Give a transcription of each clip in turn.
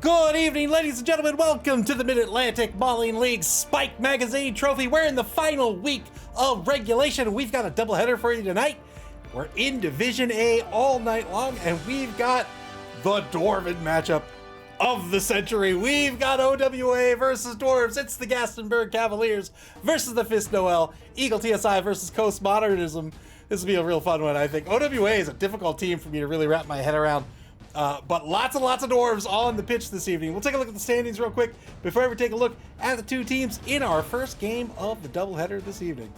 Good evening, ladies and gentlemen. Welcome to the Mid-Atlantic Bowling League Spike Magazine Trophy. We're in the final week of regulation. We've got a doubleheader for you tonight. We're in Division A all night long, and we've got the Dwarven matchup of the century. We've got OWA versus Dwarves. It's the Gastonburg Cavaliers versus the Fist Noel. Eagle TSI versus Coast Modernism. This will be a real fun one, I think. OWA is a difficult team for me to really wrap my head around. But lots and lots of Dwarves on the pitch this evening. We'll take a look at the standings real quick before we take a look at the two teams in our first game of the doubleheader this evening.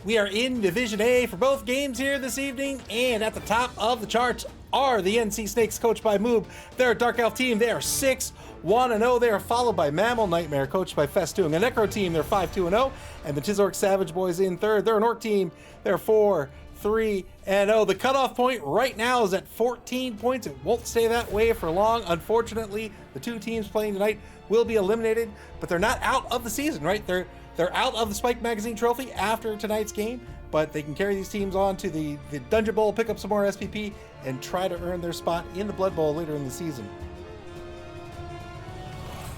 We are in Division A for both games here this evening, and at the top of the charts are the NC Snakes, coached by Moob. They're a Dark Elf team. They are 6-1-0. They are followed by MAML Nightmare, coached by Festoong. A Necro team, they're 5-2-0. And the Tizork Savage Boys in third. They're an Orc team. They're 4-3-0. The cutoff point right now is at 14 points. It won't stay that way for long. Unfortunately, the two teams playing tonight will be eliminated, but they're not out of the season, right? They're out of the Spike Magazine Trophy after tonight's game, but they can carry these teams on to the Dungeon Bowl, pick up some more SPP, and try to earn their spot in the Blood Bowl later in the season.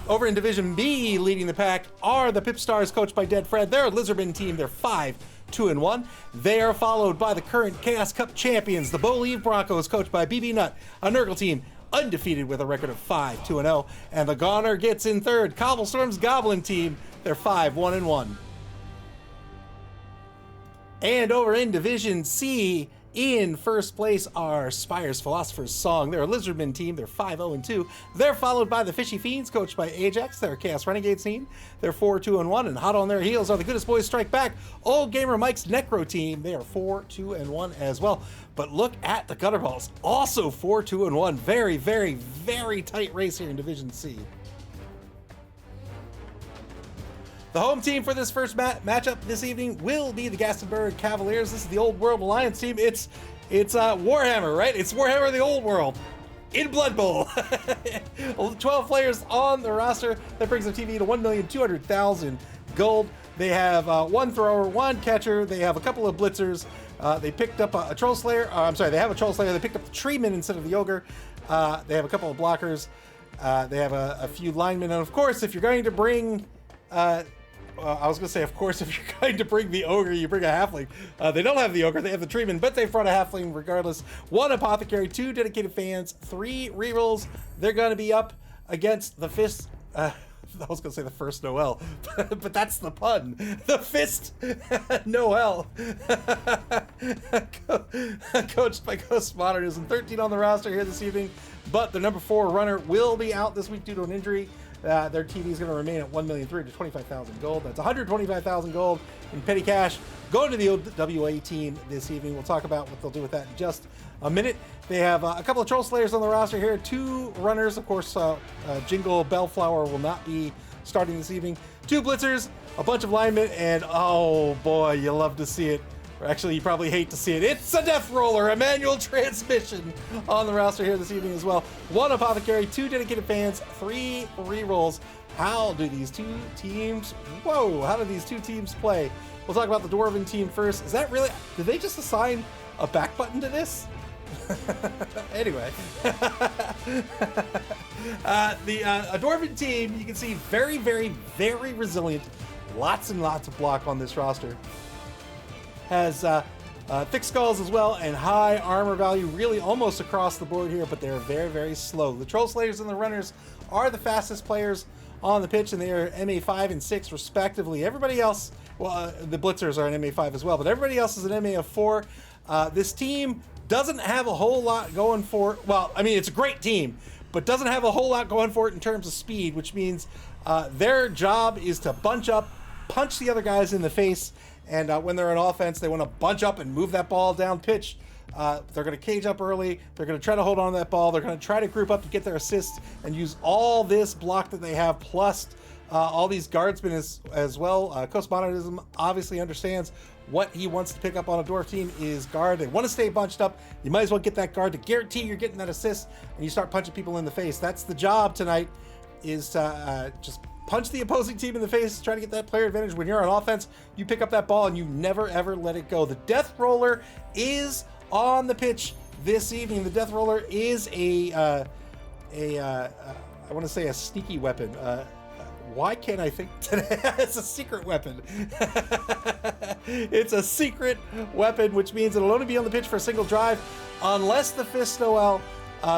Over in Division B, leading the pack are the Pip Stars, coached by Dead Fred. They're a Lizardman team. They're 5-2-1. They are followed by the current Chaos Cup champions, the Bolieve Broncos, coached by BB Nut, a Nurgle team, undefeated with a record of 5-2-0. And the Goner gets in third, Cobblestorm's Goblin team. They're 5-1-1. And over in Division C, in first place are Spire's Philosopher's Song. They're a Lizardman team. They're 5-0-2. They're followed by the Fishy Fiends, coached by Ajax. They're a Chaos Renegades team. They're 4-2-1. And hot on their heels are the Goodest Boys Strike Back, Old Gamer Mike's Necro team. They are 4-2-1 as well. But look at the Gutterballs, also 4-2-1. Very, very, very tight race here in Division C. The home team for this first matchup this evening will be the Gastonburg Cavaliers. This is the Old World Alliance team. It's Warhammer, right? It's Warhammer the Old World in Blood Bowl. 12 players on the roster. That brings the TV to 1,200,000 gold. They have one thrower, one catcher. They have a couple of blitzers. They picked up a Troll Slayer. They have a Troll Slayer. They picked up the Treeman instead of the Ogre. They have a couple of blockers. They have a few linemen. And of course, if you're going to bring... I was going to say, of course, if you're going to bring the Ogre, you bring a Halfling. They don't have the Ogre, they have the Treeman, but they've brought a Halfling regardless. 1 Apothecary, 2 Dedicated Fans, 3 rerolls. They're going to be up against the Fist... I was going to say the first Noel, but that's the pun. The Fist Noel. Coached by Coast Modernism. 13 on the roster here this evening, but the number 4 runner will be out this week due to an injury. Their TV is going to remain at 1,300,000 to 25,000 gold. That's 125,000 gold in petty cash going to the OWA team this evening. We'll talk about what they'll do with that in just a minute. They have a couple of Troll Slayers on the roster here, 2 runners. Of course, Jingle Bellflower will not be starting this evening. 2 blitzers, a bunch of linemen, and oh boy, you love to see it. Or actually, you probably hate to see it. It's a Death Roller, a manual transmission on the roster here this evening as well. 1 Apothecary, 2 Dedicated Fans, 3 rerolls. How do these two teams play? We'll talk about the Dwarven team first. Is that really, did they just assign a back button to this? Anyway. A Dwarven team, you can see very, very, very resilient. Lots and lots of block on this roster. Has thick skulls as well and high armor value, really almost across the board here, but they're very, very slow. The Troll Slayers and the Runners are the fastest players on the pitch, and they are MA 5 and 6 respectively. Everybody else, well, the Blitzers are an MA 5 as well, but everybody else is an MA of 4. This team doesn't have a whole lot going for it. Well, I mean, it's a great team, but doesn't have a whole lot going for it in terms of speed, which means their job is to bunch up, punch the other guys in the face, and when they're on offense, they want to bunch up and move that ball down pitch. They're going to cage up early. They're going to try to hold on to that ball. They're going to try to group up to get their assists and use all this block that they have, plus all these guardsmen as well. Coast Modernism obviously understands what he wants to pick up on a Dwarf team is guard. They want to stay bunched up. You might as well get that guard to guarantee you're getting that assist, and you start punching people in the face. That's the job tonight, is to just punch the opposing team in the face, try to get that player advantage. When you're on offense, you pick up that ball and you never ever let it go. The Death Roller is on the pitch this evening. The Death Roller is I want to say a sneaky weapon. Why can't I think today? It's a secret weapon. It's a secret weapon, which means it'll only be on the pitch for a single drive unless the Fist Noel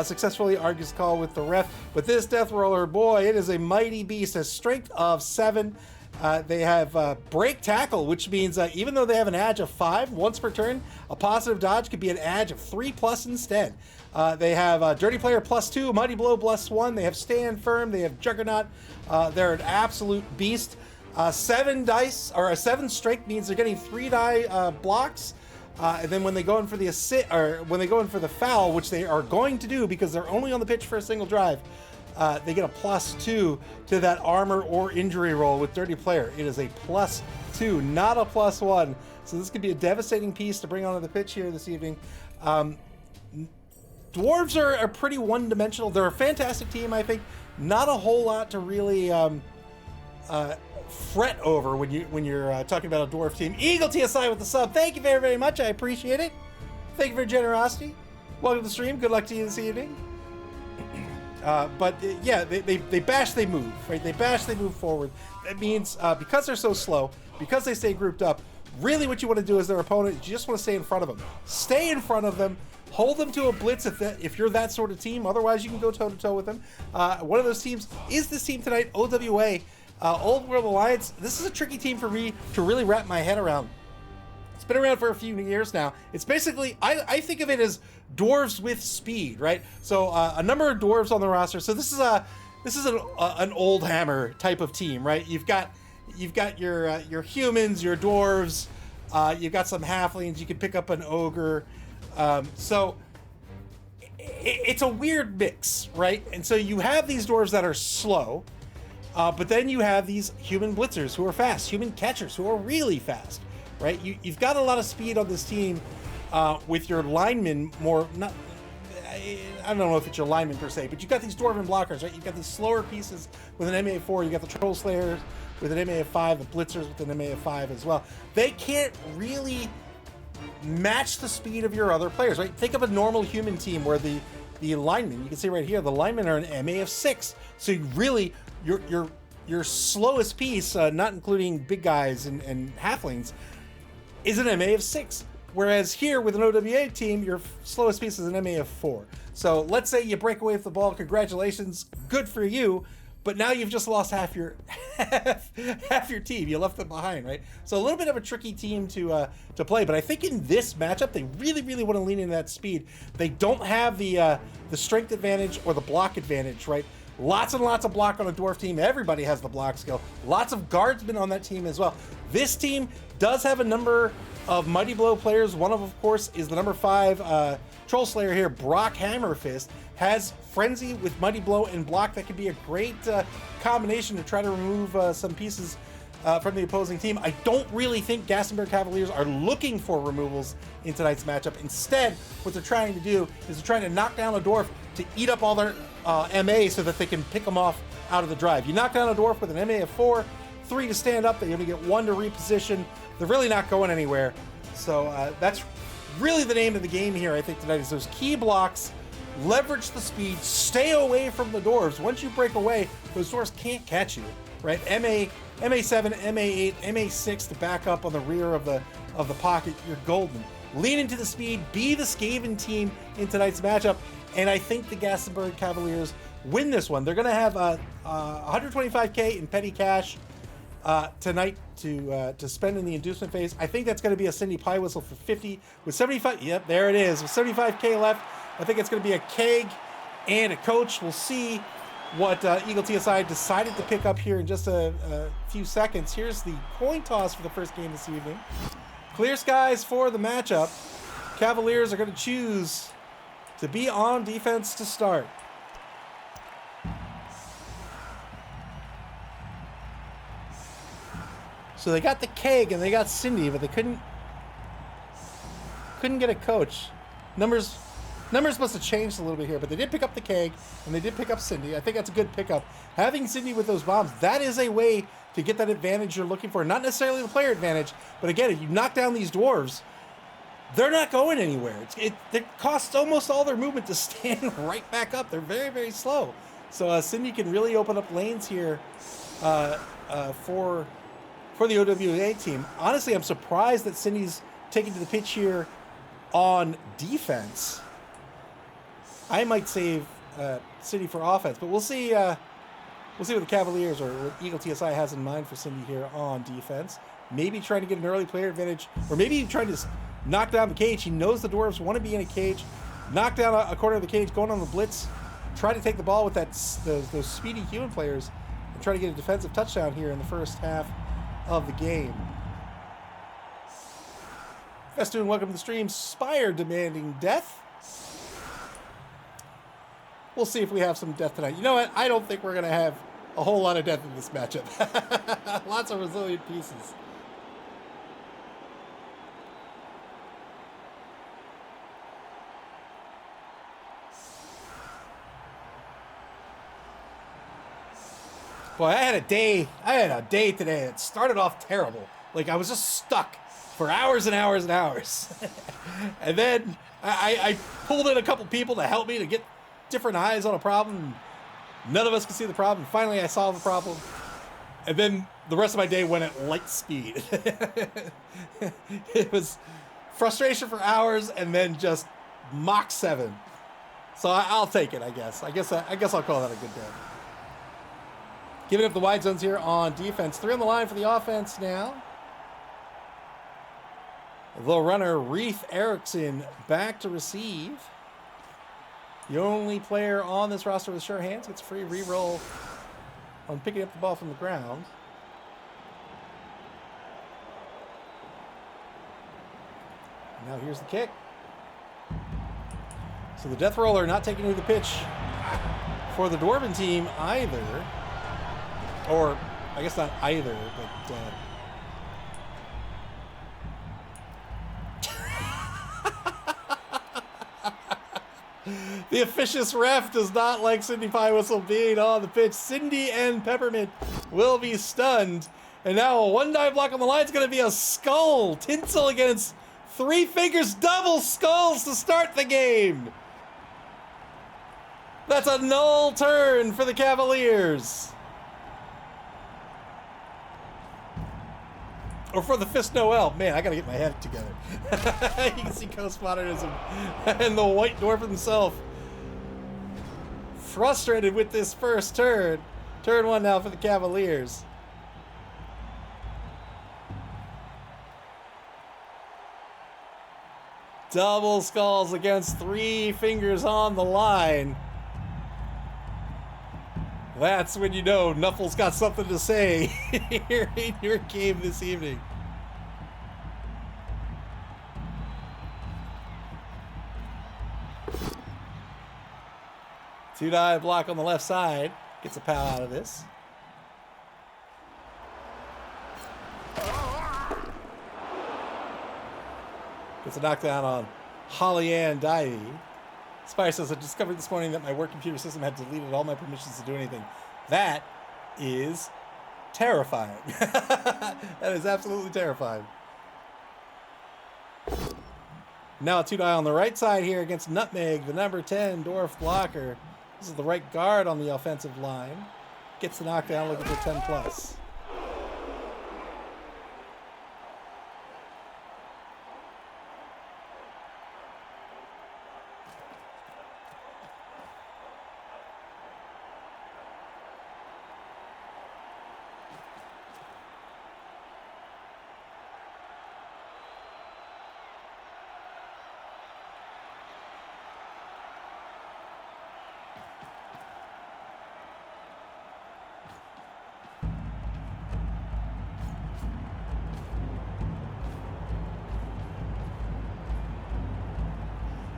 successfully argues call with the ref. But this Death Roller, boy, it is a mighty beast. A strength of 7. They have break tackle, which means even though they have an edge of 5 once per turn, a positive dodge could be an edge of 3+ instead. They have Dirty Player +2, Mighty Blow +1. They have Stand Firm. They have Juggernaut. They're an absolute beast. 7 dice, or a 7 strength means they're getting 3 die blocks. And then when they go in for the when they go in for the foul, which they are going to do because they're only on the pitch for a single drive, they get a +2 to that armor or injury roll with Dirty Player. It is a +2, not a +1. So this could be a devastating piece to bring onto the pitch here this evening. Dwarves are pretty one-dimensional. They're a fantastic team, I think. Not a whole lot to really fret over when you're talking about a dwarf team. Eagle TSI with the sub. Thank you very, very much. I appreciate it. Thank you for your generosity. Welcome to the stream. Good luck to you this evening. But yeah, they bash, they move, right? They bash, they move forward. That means because they're so slow, because they stay grouped up, really what you want to do as their opponent, you just want to stay in front of them. Stay in front of them. Hold them to a blitz if you're that sort of team. Otherwise, you can go toe-to-toe with them. One of those teams is this team tonight, OWA, Old World Alliance. This is a tricky team for me to really wrap my head around. It's been around for a few years now. It's basically, I think of it as dwarves with speed, right? So a number of dwarves on the roster. So this is an old hammer type of team, right? You've got your humans, your dwarves. You've got some halflings. You can pick up an ogre. So it's a weird mix, right? And so you have these dwarves that are slow, but then you have these human blitzers who are fast, human catchers who are really fast, right? You've got a lot of speed on this team with your linemen I don't know if it's your linemen per se, but you've got these dwarven blockers, right? You've got these slower pieces with an MA of 4. You got the Troll Slayers with an MA of 5, the Blitzers with an MA of 5 as well. They can't really match the speed of your other players, right? Think of a normal human team where the linemen, you can see right here, the linemen are an MA of 6. So you really, your slowest piece, not including big guys and halflings, is an MA of 6. Whereas here with an OWA team, your slowest piece is an MA of 4. So let's say you break away with the ball, congratulations, good for you. But now you've just lost half your team. You left them behind, right? So a little bit of a tricky team to play. But I think in this matchup, they really, really want to lean into that speed. They don't have the strength advantage or the block advantage, right? Lots and lots of block on a dwarf team. Everybody has the block skill. Lots of guardsmen on that team as well. This team does have a number of Mighty Blow players. One of course, is the number 5 Troll Slayer here, Brock Hammerfist. Has Frenzy with Mighty Blow and Block. That could be a great combination to try to remove some pieces from the opposing team. I don't really think Gastonburg Cavaliers are looking for removals in tonight's matchup. Instead, what they're trying to do is they're trying to knock down a dwarf to eat up all their MA so that they can pick them off out of the drive. You knock down a dwarf with an MA of 4, 3 to stand up, they only get 1 to reposition. They're really not going anywhere. So that's really the name of the game here, I think, tonight, is those key blocks. Leverage the speed, stay away from the dwarves. Once you break away, those dwarves can't catch you, right? MA7, MA8, MA6 to back up on the rear of the pocket. You're golden. Lean into the speed, be the Skaven team in tonight's matchup, and I think the Gastonburg Cavaliers win this one. They're going to have 125K in petty cash tonight to spend in the inducement phase. I think that's going to be a Cindy Pie Whistle for 50 with 75. Yep, there it is. With 75K left, I think it's going to be a keg and a coach. We'll see what Eagle TSI decided to pick up here in just a few seconds. Here's the coin toss for the first game this evening. Clear skies for the matchup. Cavaliers are going to choose to be on defense to start. So they got the keg and they got Cindy, but they couldn't get a coach. Numbers must have changed a little bit here, but they did pick up the keg and they did pick up Cindy. I think that's a good pickup. Having Cindy with those bombs, that is a way to get that advantage you're looking for. Not necessarily the player advantage, but again, if you knock down these dwarves, they're not going anywhere. It costs almost all their movement to stand right back up. They're very, very slow. So Cindy can really open up lanes here for the OWA team. Honestly, I'm surprised that Cindy's taking to the pitch here on defense. I might save Cindy for offense, but we'll see. We'll see what the Cavaliers or what Eagle TSI has in mind for Cindy here on defense. Maybe trying to get an early player advantage, or maybe trying to knock down the cage. He knows the Dwarves want to be in a cage. Knock down a corner of the cage, going on the blitz. Try to take the ball with those speedy human players and try to get a defensive touchdown here in the first half of the game. Festoon, welcome to the stream. Spire demanding death. We'll see if we have some death tonight. You know what? I don't think we're going to have a whole lot of death in this matchup. Lots of resilient pieces. Boy, I had a day today that started off terrible. Like, I was just stuck for hours and hours and hours. And then I pulled in a couple people to help me to get different eyes on a problem. None of us could see the problem. Finally, I solved the problem. And then the rest of my day went at light speed. It was frustration for hours and then just Mach 7. So I'll take it, I guess. I guess I'll call that a good day. Giving up the wide zones here on defense. 3 on the line for the offense now. The runner, Reith Erickson, back to receive. The only player on this roster with sure hands gets a free re-roll on picking up the ball from the ground. Now here's the kick. So the death roller not taking to the pitch for the Dwarven team either. Or, I guess not either, but... The officious ref does not like Cindy Pie Whistle being on the pitch. Cindy and Peppermint will be stunned. And now a 1-dive block on the line is going to be a skull. Tinsel against 3 Fingers. Double skulls to start the game. That's a null turn for the Cavaliers. Or for the Fist Noel. Man, I gotta get my head together. You can see Postmodernism and the White Dwarf himself. Frustrated with this first turn. Turn 1 now for the Cavaliers. Double skulls against 3 Fingers on the line. That's when you know Nuffle's got something to say here in your game this evening. Two-dive block on the left side. Gets a pow out of this. Gets a knockdown on Holly Ann Divey. Spire says, I discovered this morning that my work computer system had deleted all my permissions to do anything. That is terrifying. That is absolutely terrifying. Now a 2-die on the right side here against Nutmeg, the number 10 Dwarf blocker. This is the right guard on the offensive line. Gets the knockdown, looking for 10 plus.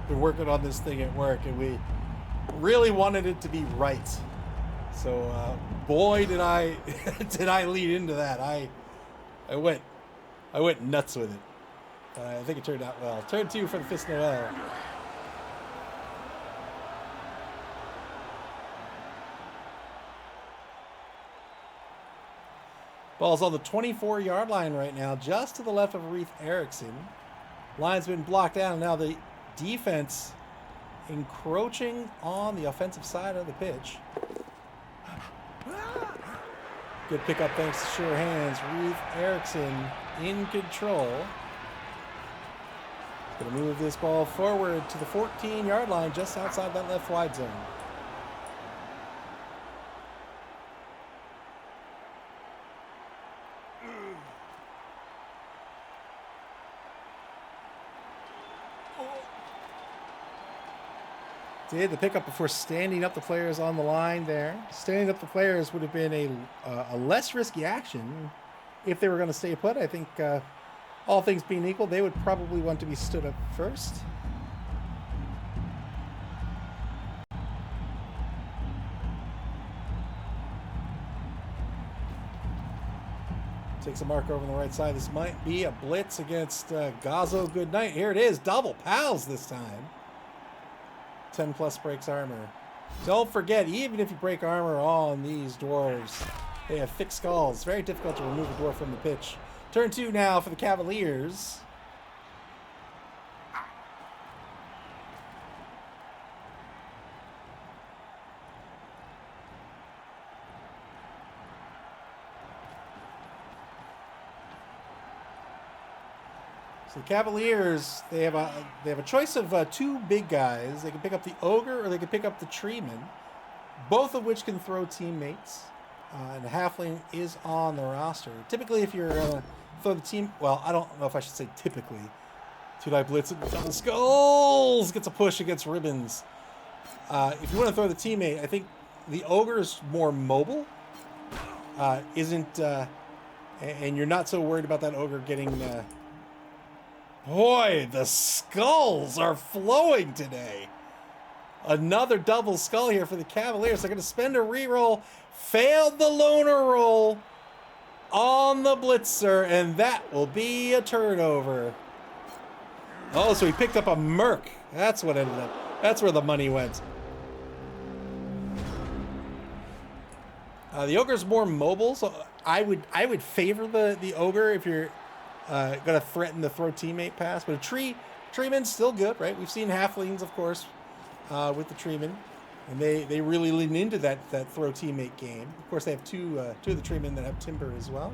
Been working on this thing at work, and we really wanted it to be right. So, boy, did I did I lead into that. I went nuts with it. I think it turned out well. Turn 2 for the Fist Noel. Ball's on the 24-yard line right now, just to the left of Reith Erickson. Line's been blocked down. Now the defense encroaching on the offensive side of the pitch. Good pickup thanks to sure hands. Ruth Erickson in control. Going to move this ball forward to the 14-yard line just outside that left wide zone. Did the pickup before standing up the players on the line there. Standing up the players would have been a less risky action if they were going to stay put. I think all things being equal, they would probably want to be stood up first. Takes a mark over on the right side. This might be a blitz against Gazzo Goodnight. Here it is. Double pals this time. 10 plus breaks armor. Don't forget, even if you break armor on these dwarves, they have thick skulls. Very difficult to remove a dwarf from the pitch. Turn 2 now for the Cavaliers. So the Cavaliers, they have a choice of 2 big guys. They can pick up the Ogre or they can pick up the Treeman, both of which can throw teammates. And the Halfling is on the roster. Typically, if you're going to throw the team, well, I don't know if I should say typically. 2-die blitz and double skulls gets a push against Ribbons. If you want to throw the teammate, I think the Ogre is more mobile. And you're not so worried about that Ogre getting. Boy, the skulls are flowing today. Another double skull here for the Cavaliers. They're going to spend a reroll. Failed the loner roll on the blitzer, and that will be a turnover. Oh, so he picked up a merc. That's what ended up. That's where the money went. The Ogre's more mobile, so I would favor the Ogre if you're going to threaten the throw teammate pass. But a Treeman's still good, right? We've seen Halflings, of course, with the Treeman. And they really lean into that throw teammate game. Of course, they have two of the Treemen that have Timber as well.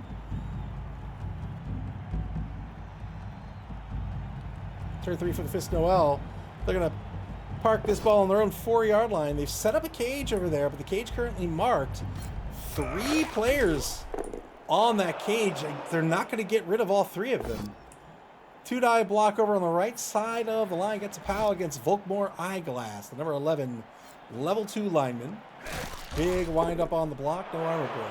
Turn 3 for the Fist Noel. They're going to park this ball on their own 4-yard line. They've set up a cage over there, but the cage currently marked. 3 players on that cage. They're not going to get rid of all 3 of them. 2-die block over on the right side of the line. Gets a pal against Volkmore Eyeglass, the number 11 level 2 lineman. Big wind up on the block. No armor break.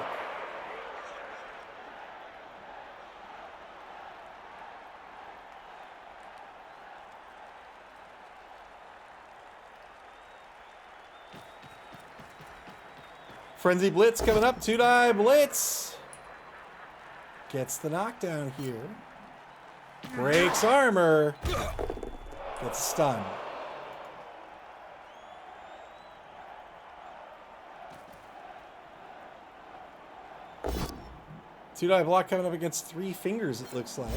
Frenzy Blitz coming up. 2-die blitz. Gets the knockdown here. Breaks armor. Gets a stun. Two-die block coming up against 3 fingers, it looks like.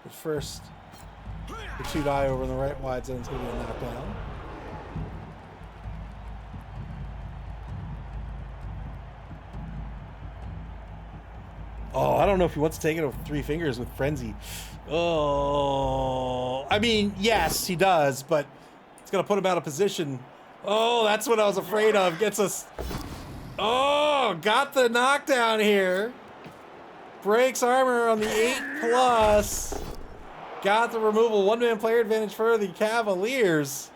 But first, the 2-die over in the right wide zone is going to be a knockdown. Oh, I don't know if he wants to take it with 3 fingers with Frenzy. Oh, I mean, yes, he does, but it's going to put him out of position. Oh, that's what I was afraid of. Gets us. Oh, got the knockdown here. Breaks armor on the 8+. Got the removal. 1-man player advantage for the Cavaliers.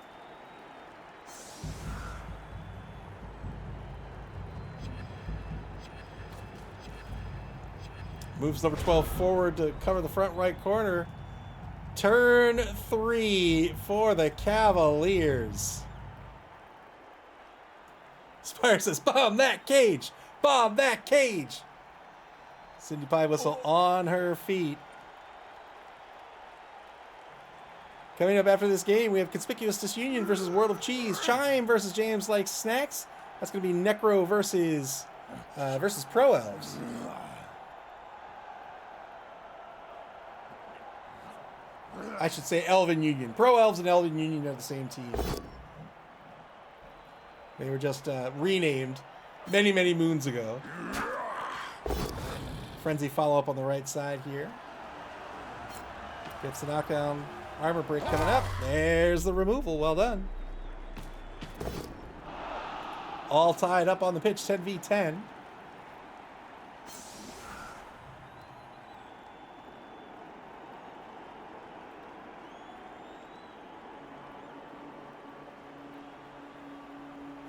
Moves number 12 forward to cover the front right corner. Turn 3 for the Cavaliers. Spire says, bomb that cage! Bomb that cage! Cindy Pie Whistle on her feet. Coming up after this game, we have Conspicuous Disunion versus World of Cheese. Chime versus James Likes Snacks. That's going to be Necro versus Pro Elves. I should say Elven Union. Pro Elves and Elven Union are the same team. They were just renamed many, many moons ago. Frenzy follow-up on the right side here. Gets the knockdown. Armor break coming up. There's the removal. Well done. All tied up on the pitch, 10v10.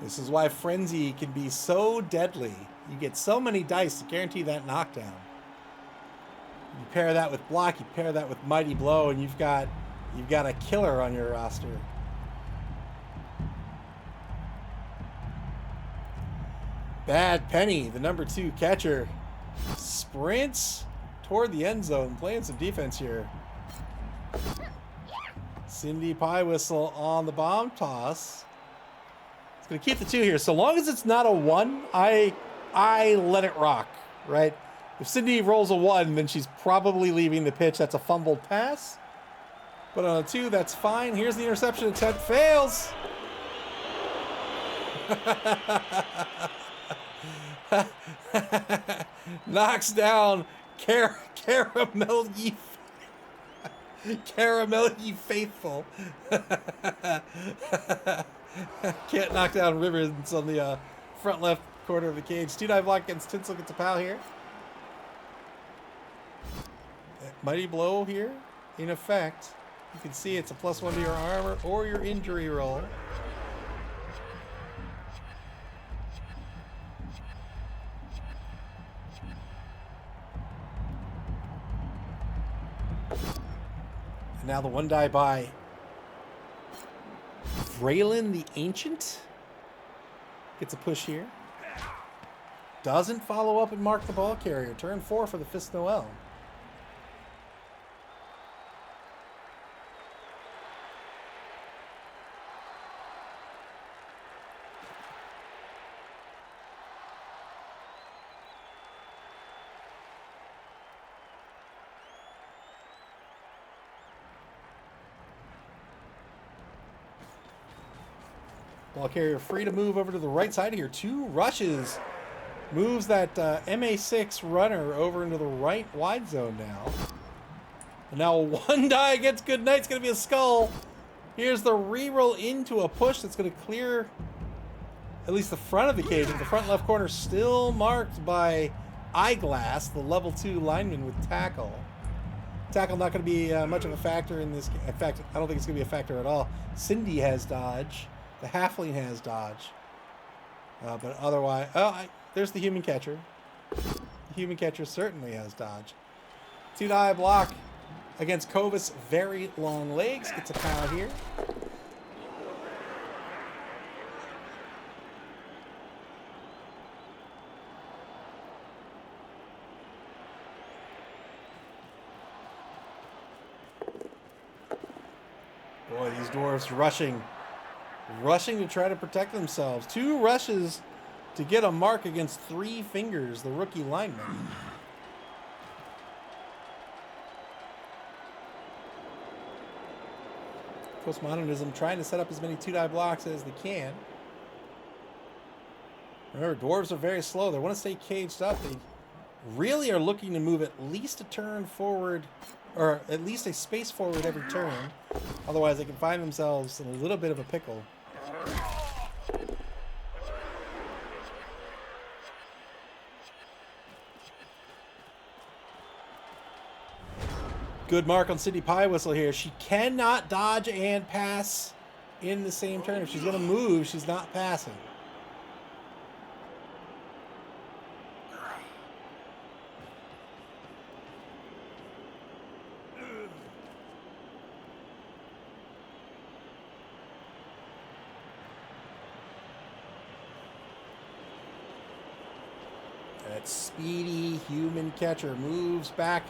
This is why Frenzy can be so deadly. You get so many dice to guarantee that knockdown. You pair that with block, you pair that with Mighty Blow, and you've got a killer on your roster. Bad Penny, the number 2 catcher, sprints toward the end zone, playing some defense here. Cindy Pie Whistle on the bomb toss. It's going to keep the 2 here. So long as it's not a 1, I let it rock, right? If Cindy rolls a 1, then she's probably leaving the pitch. That's a fumbled pass. But on a 2, that's fine. Here's the interception attempt. Fails. Knocks down Caramel Ye Faithful. Can't knock down Rivers on the front left corner of the cage. 2-dive block against Tinsel, gets a pal here. Mighty Blow here, in effect. You can see it's a +1 to your armor or your injury roll. And now the 1-die by Braylon the Ancient. Gets a push here. Doesn't follow up and mark the ball carrier. Turn 4 for the Fist Noel. Ball carrier free to move over to the right side here. 2 rushes. Moves that MA6 runner over into the right wide zone now. And now 1-die against Goodnight. It's going to be a skull. Here's the reroll into a push that's going to clear at least the front of the cage. The front left corner still marked by Eyeglass, the level 2 lineman with tackle. Tackle not going to be much of a factor in this. In fact, I don't think it's going to be a factor at all. Cindy has dodge. The halfling has dodge. But otherwise... there's the human catcher. The human catcher certainly has dodge. 2-die block against Covis. Very long legs. Gets a pal here. Boy, these dwarves rushing to try to protect themselves. 2 rushes to get a mark against 3 fingers, the rookie lineman. Postmodernism trying to set up as many 2-die blocks as they can. Remember, dwarves are very slow. They want to stay caged up. They really are looking to move at least a turn forward, or at least a space forward every turn. Otherwise, they can find themselves in a little bit of a pickle. Good mark on Cindy Pie Whistle here. She cannot dodge and pass in the same turn. If she's going to move, she's not passing. That speedy human catcher moves back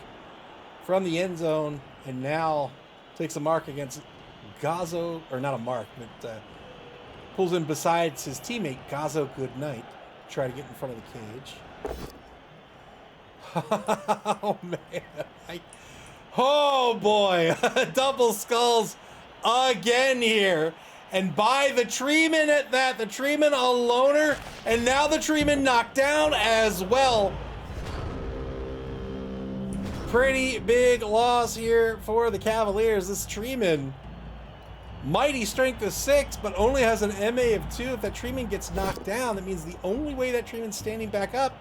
from the end zone and now takes a mark against Gazo, or not a mark, but pulls in besides his teammate Gazo Goodnight to try to get in front of the cage. Oh man, Oh boy, double skulls again here. And by the treeman at that, the treeman a loner, and now the treeman knocked down as well. Pretty big loss here for the Cavaliers. This treeman, mighty strength of 6, but only has an MA of 2. If that treeman gets knocked down, that means the only way that treeman's standing back up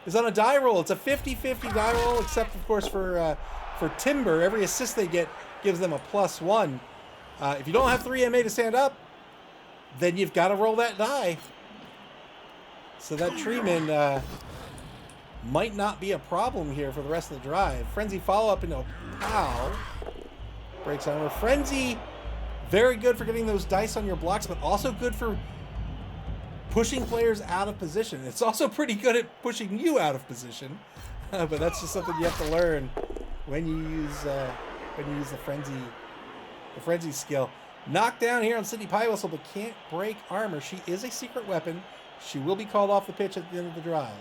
is on a die roll. It's a 50-50 die roll, except of course for Timber. Every assist they get gives them a +1. If you don't have 3 MA to stand up, then you've got to roll that die. So that treeman might not be a problem here for the rest of the drive. Frenzy follow-up into a pow. Breaks armor. Frenzy, very good for getting those dice on your blocks, but also good for pushing players out of position. It's also pretty good at pushing you out of position, but that's just something you have to learn when you use the frenzy skill. Knockdown here on Sydney Pie Whistle, but can't break armor. She is a secret weapon. She will be called off the pitch at the end of the drive.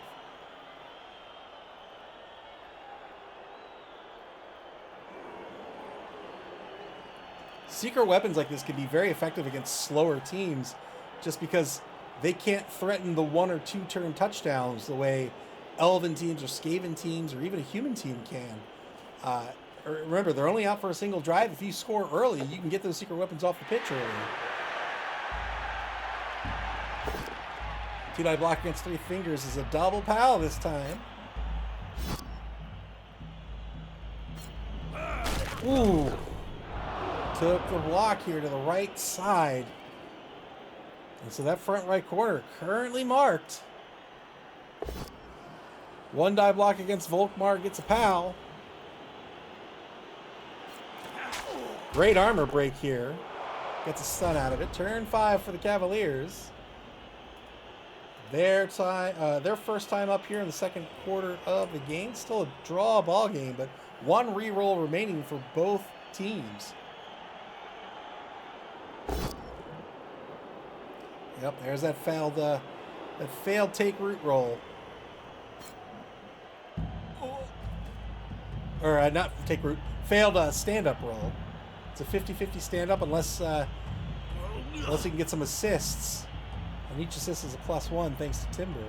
Secret weapons like this can be very effective against slower teams just because they can't threaten the 1 or 2 turn touchdowns the way elven teams or Skaven teams or even a human team can. Remember, they're only out for a single drive. If you score early, you can get those secret weapons off the pitch early. 2-die block against 3 fingers is a double pal this time. Ooh. Took the block here to the right side. And so that front right corner currently marked. 1-die block against Volkmar gets a pal. Great armor break here. Gets a stun out of it. Turn 5 for the Cavaliers. Their first time up here in the second quarter of the game. Still a draw ball game, but 1 reroll remaining for both teams. Yep, there's that failed take root roll. Or not take root, failed stand-up roll. It's a 50-50 stand-up unless you can get some assists. And each assist is a +1 thanks to Timber.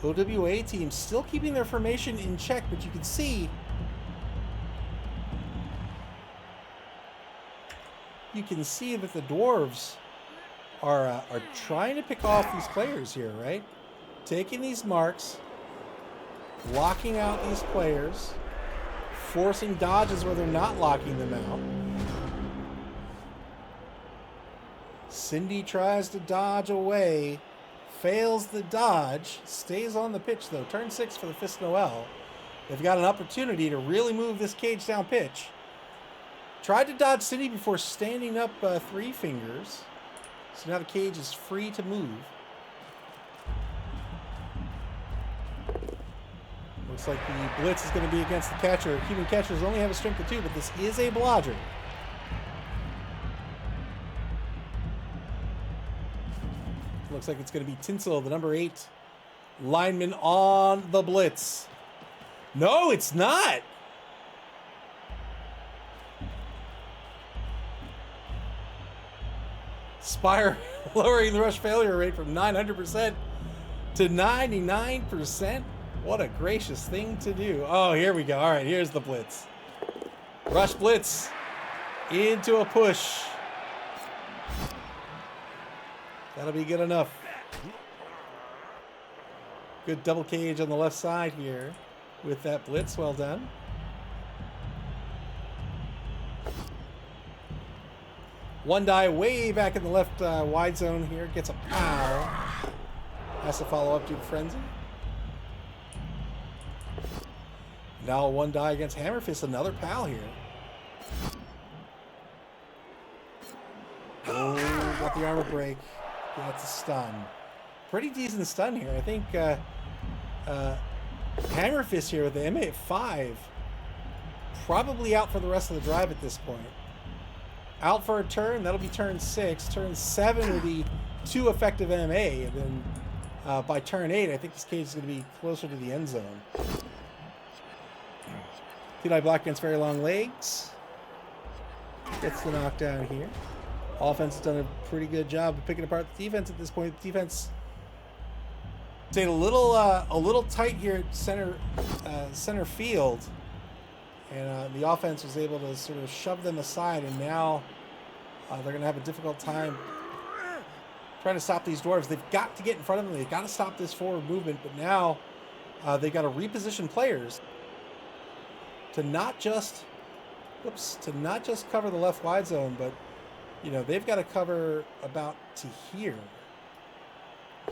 OWA team still keeping their formation in check, but you can see that the dwarves are trying to pick off these players here, right? Taking these marks, locking out these players, forcing dodges where they're not locking them out. Cindy tries to dodge away, fails the dodge, stays on the pitch though. Turn 6 for the Fist Noel. They've got an opportunity to really move this cage down pitch. Tried to dodge Cindy before standing up 3 fingers. So now the cage is free to move. Looks like the blitz is going to be against the catcher. Human catchers only have a strength of 2, but this is a blodger. Looks like it's going to be Tinsel, the number 8 lineman on the blitz. No, it's not. Spire lowering the rush failure rate from 900% to 99%. What a gracious thing to do. Oh, here we go. All right, here's the blitz. Rush blitz into a push. That'll be good enough. Good double cage on the left side here with that blitz. Well done. One die way back in the left wide zone here. Gets a pow. Has to follow up to the frenzy. Now 1 die against Hammerfist. Another pal here. Oh, got the armor break. That's a stun. Pretty decent stun here. I think Hammerfist here with the M8 5 probably out for the rest of the drive at this point. Out for a turn. That'll be turn 6. Turn 7 will be 2 effective MA. And then by turn 8, I think this cage is going to be closer to the end zone. Two-die block against very long legs. Gets the knockdown here. Offense has done a pretty good job of picking apart the defense at this point. The defense stayed a little tight here at center field, and the offense was able to sort of shove them aside. And now they're going to have a difficult time trying to stop these dwarves. They've got to get in front of them. They've got to stop this forward movement. But now they've got to reposition players to not just cover the left wide zone, but they've got to cover about to here.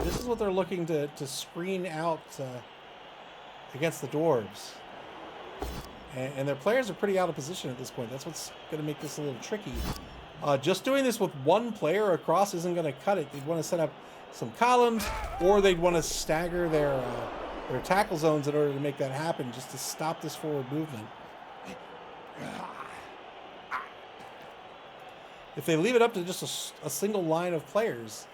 This is what they're looking to screen out against the dwarves. And their players are pretty out of position at this point. That's what's going to make this a little tricky. Just doing this with one player across isn't going to cut it. They'd want to set up some columns, or they'd want to stagger their tackle zones in order to make that happen, just to stop this forward movement. If they leave it up to just a single line of players,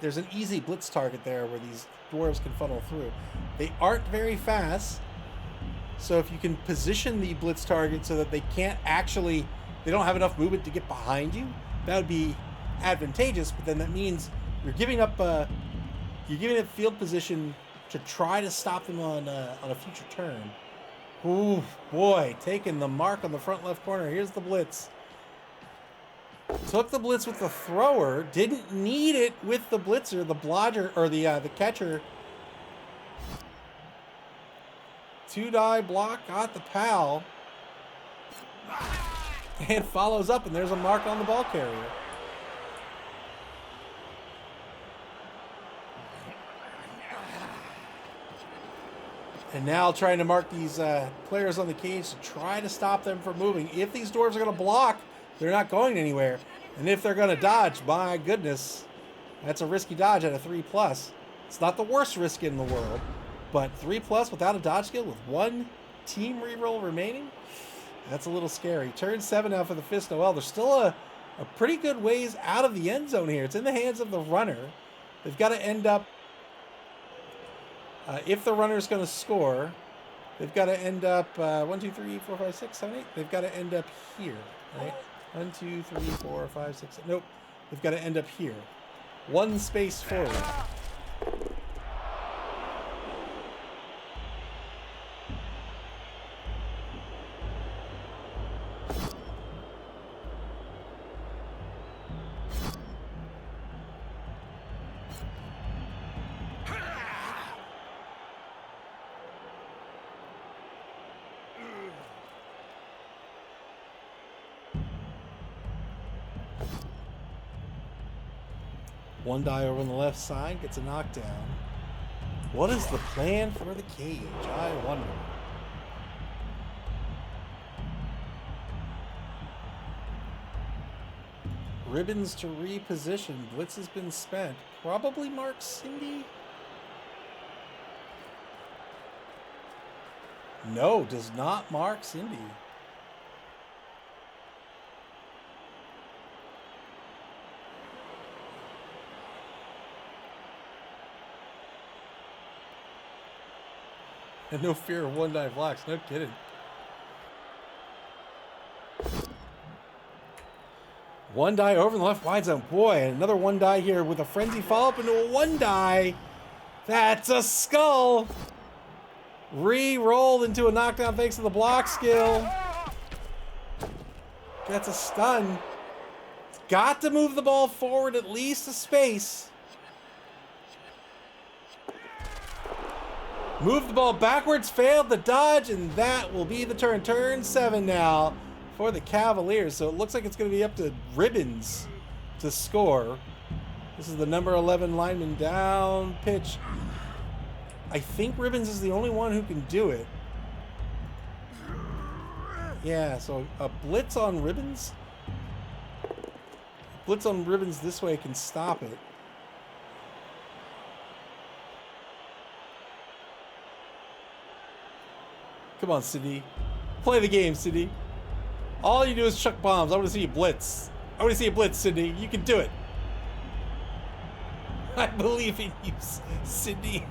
there's an easy blitz target there where these dwarves can funnel through. They aren't very fast, so if you can position the blitz target so that they don't have enough movement to get behind you, that would be advantageous. But then that means you're giving up field position to try to stop them on a future turn. Ooh, boy, taking the mark on the front left corner. Here's the blitz. Took the blitz with the thrower. Didn't need it with the blitzer, the blodger, or the catcher. Two-die block, got the pal. And follows up, and there's a mark on the ball carrier. And now trying to mark these players on the cage to try to stop them from moving. If these dwarves are going to block, they're not going anywhere. And if they're going to dodge, my goodness, that's a risky dodge at a 3+. It's not the worst risk in the world, but 3+ without a dodge skill with one team reroll remaining, that's a little scary. Turn 7 now for the Fist Noel. They're still a pretty good ways out of the end zone here. It's in the hands of the runner. They've got to end up, if the runner's going to score, they've got to end up 1, 2, 3, 4, 5, 6, 7, 8. They've got to end up here, right? 1, 2, 3, 4, 5, 6. Nope. They've got to end up here. One space forward. One die over on the left side gets a knockdown. What is the plan for the cage? I wonder. Ribbons to reposition. Blitz has been spent. Probably Mark Cindy. No, does not mark Cindy. And no fear of one-die blocks. No kidding. One die over in the left wide zone. Boy, another one die here with a frenzy follow-up into a one die. That's a skull. Re-rolled into a knockdown thanks to the block skill. That's a stun. Got to move the ball forward at least a space. Move the ball backwards, failed the dodge, and that will be the turn. Turn 7 now for the Cavaliers. So it looks like it's going to be up to Ribbons to score. This is the number 11 lineman down pitch. I think Ribbons is the only one who can do it. Yeah, so a blitz on Ribbons. Blitz on Ribbons this way can stop it. Come on, Cindy. Play the game, Cindy. All you do is chuck bombs. I want to see you blitz. I want to see you blitz, Cindy. You can do it. I believe in you, Cindy.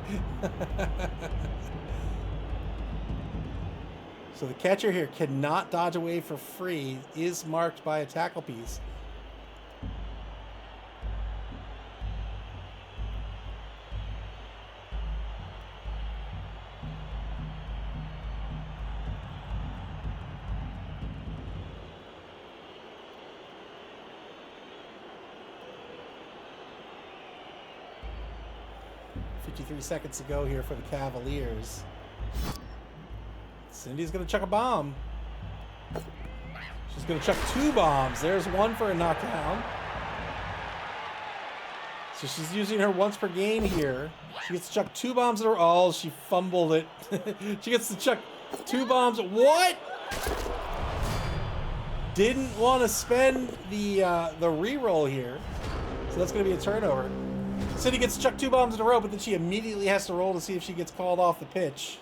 So the catcher here cannot dodge away for free. Is marked by a tackle piece. Seconds to go here for the Cavaliers. Cindy's gonna chuck a bomb. She's gonna chuck 2 bombs. There's one for a knockdown. So she's using her once per game here. She gets to chuck 2 bombs in a row. Oh, she fumbled it. She gets to chuck 2 bombs. What? Didn't want to spend the re-roll here. So that's gonna be a turnover. Cindy gets chucked 2 bombs in a row, but then she immediately has to roll to see if she gets called off the pitch.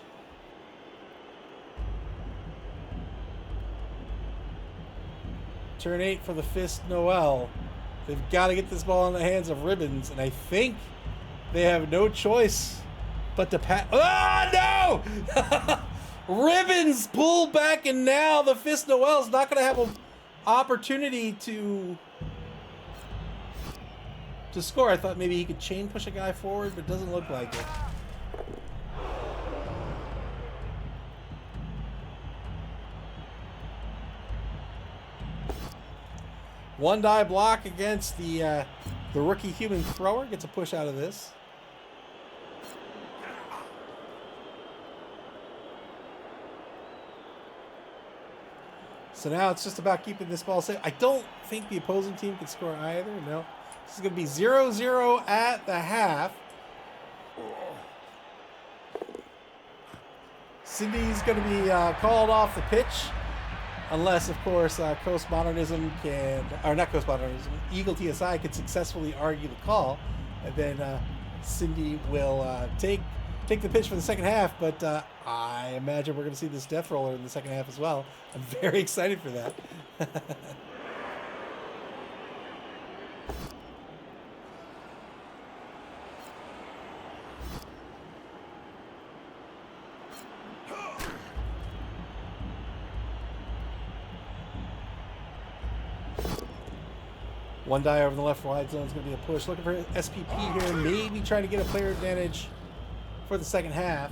Turn 8 for the fist Noel. They've got to get this ball in the hands of Ribbons, and I think they have no choice but to pass. Oh, no! Ribbons pulled back, and now the fist Noel's not going to have an opportunity to score. I thought maybe he could chain push a guy forward, but it doesn't look like it. One die block against the rookie human thrower. Gets a push out of this. So now it's just about keeping this ball safe. I don't think the opposing team can score either. No. This is going to be 0-0 at the half. Cindy's going to be called off the pitch. Unless, of course, Coast Modernism can, or not Coast Modernism, Eagle TSI can successfully argue the call. And then Cindy will take the pitch for the second half. But I imagine we're going to see this death roller in the second half as well. I'm very excited for that. One die over the left wide zone is going to be a push. Looking for SPP here. Maybe trying to get a player advantage for the second half.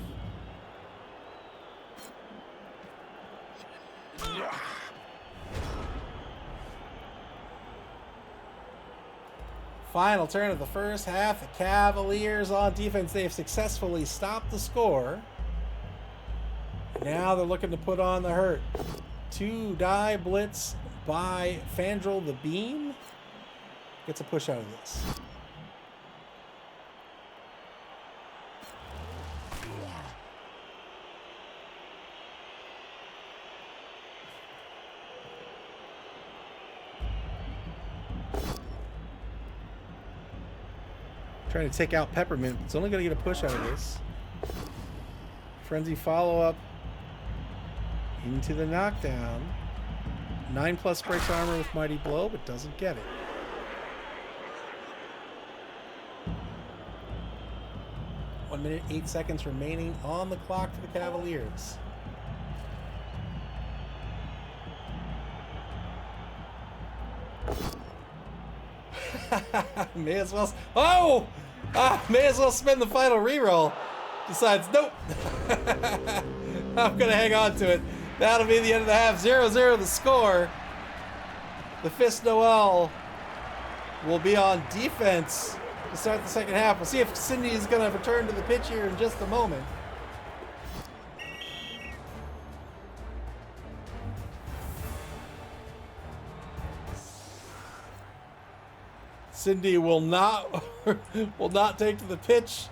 Final turn of the first half. The Cavaliers on defense. They have successfully stopped the score. Now they're looking to put on the hurt. 2 die blitz by Fandrel the Beam. Gets a push out of this. Trying to take out Peppermint. It's only going to get a push out of this. Frenzy follow-up into the knockdown. 9+ breaks armor with Mighty Blow, but doesn't get it. 1 minute, 8 seconds remaining on the clock for the Cavaliers. May as well. Oh! May as well spend the final reroll. Decides, nope. I'm going to hang on to it. That'll be the end of the half. 0-0 the score. The Fist Noel will be on defense to start the second half. We'll see if Cindy is going to return to the pitch here in just a moment. Cindy will not take to the pitch.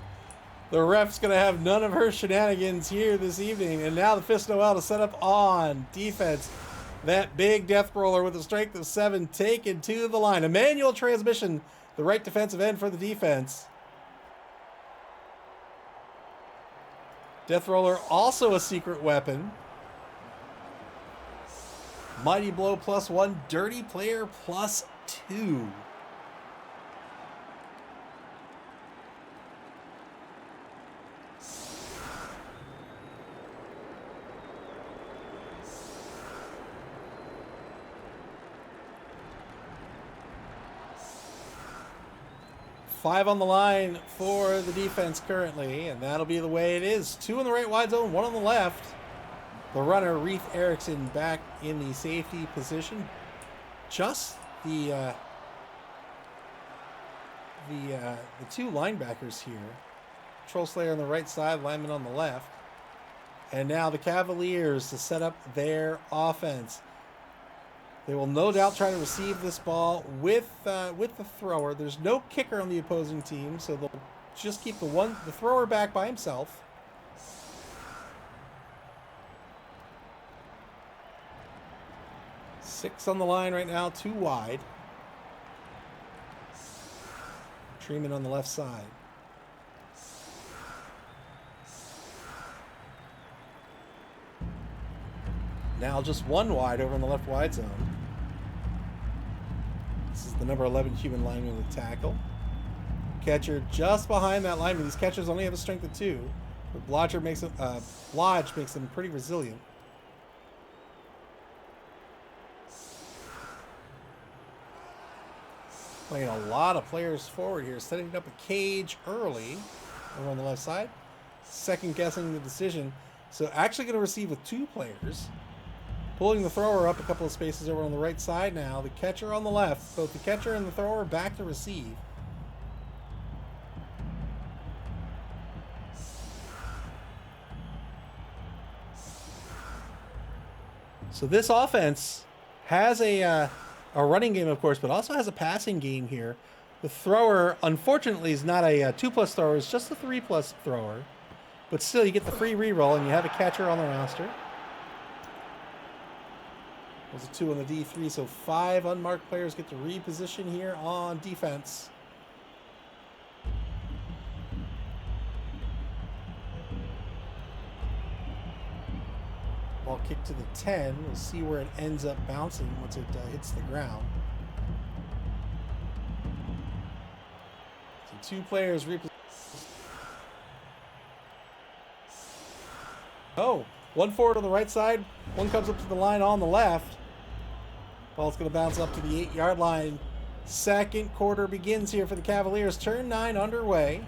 The ref's going to have none of her shenanigans here this evening. And now the Fist Noel to set up on defense. That big death roller with a strength of 7 taken to the line. A manual transmission, the right defensive end for the defense. Death roller also a secret weapon. Mighty Blow +1. Dirty Player +2. Five on the line for the defense currently, and that'll be the way it is. 2 in the right wide zone, 1 on the left. The runner, Reef Erickson, back in the safety position. Just the 2 linebackers here. Troll Slayer on the right side, lineman on the left. And now the Cavaliers to set up their offense. They will no doubt try to receive this ball with the thrower. There's no kicker on the opposing team, so they'll just keep the thrower back by himself. Six on the line right now, 2 wide. Treeman on the left side. Now just 1 wide over on the left wide zone. This is the number 11 human lineman to tackle. Catcher just behind that lineman. These catchers only have a strength of 2, but Lodge makes them pretty resilient. Playing a lot of players forward here, setting up a cage early over on the left side. Second guessing the decision. So actually going to receive with 2 players. Pulling the thrower up a couple of spaces over on the right side now. The catcher on the left. Both the catcher and the thrower back to receive. So this offense has a running game, of course, but also has a passing game here. The thrower, unfortunately, is not a 2+ thrower. It's just a 3+ thrower. But still, you get the free reroll, and you have a catcher on the roster. There's a 2 on the D3, so 5 unmarked players get to reposition here on defense. Ball kicked to the 10. We'll see where it ends up bouncing once it hits the ground. So 2 players reposition. Oh, 1 forward on the right side. 1 comes up to the line on the left. Ball's going to bounce up to the 8-yard line. Second quarter begins here for the Cavaliers. Turn 9 underway.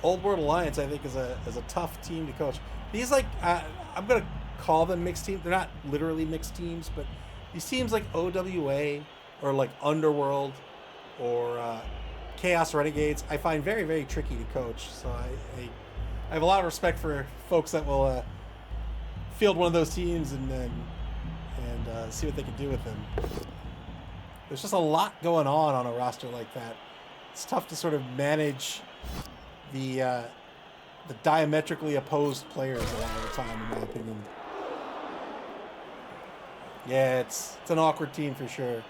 Old World Alliance, I think, is a tough team to coach. These, like, I'm going to call them mixed teams. They're not literally mixed teams, but these teams like OWA or like Underworld or Chaos Renegades, I find very, very tricky to coach. So I have a lot of respect for folks that will field one of those teams and see what they can do with them. There's just a lot going on a roster like that. It's tough to sort of manage the diametrically opposed players a lot of the time, in my opinion. Yeah, it's an awkward team for sure.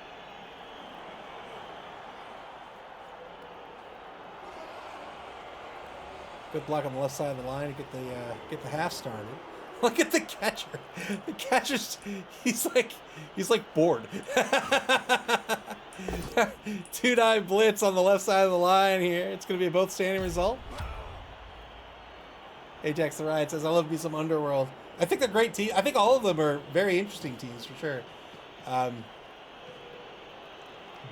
Good block on the left side of the line to get the half started. Look at the catcher. The catcher's he's like bored. 2-9 blitz on the left side of the line here. It's going to be a both standing result. Ajax the Riot says, I love me some Underworld. I think they're great teams. I think all of them are very interesting teams for sure.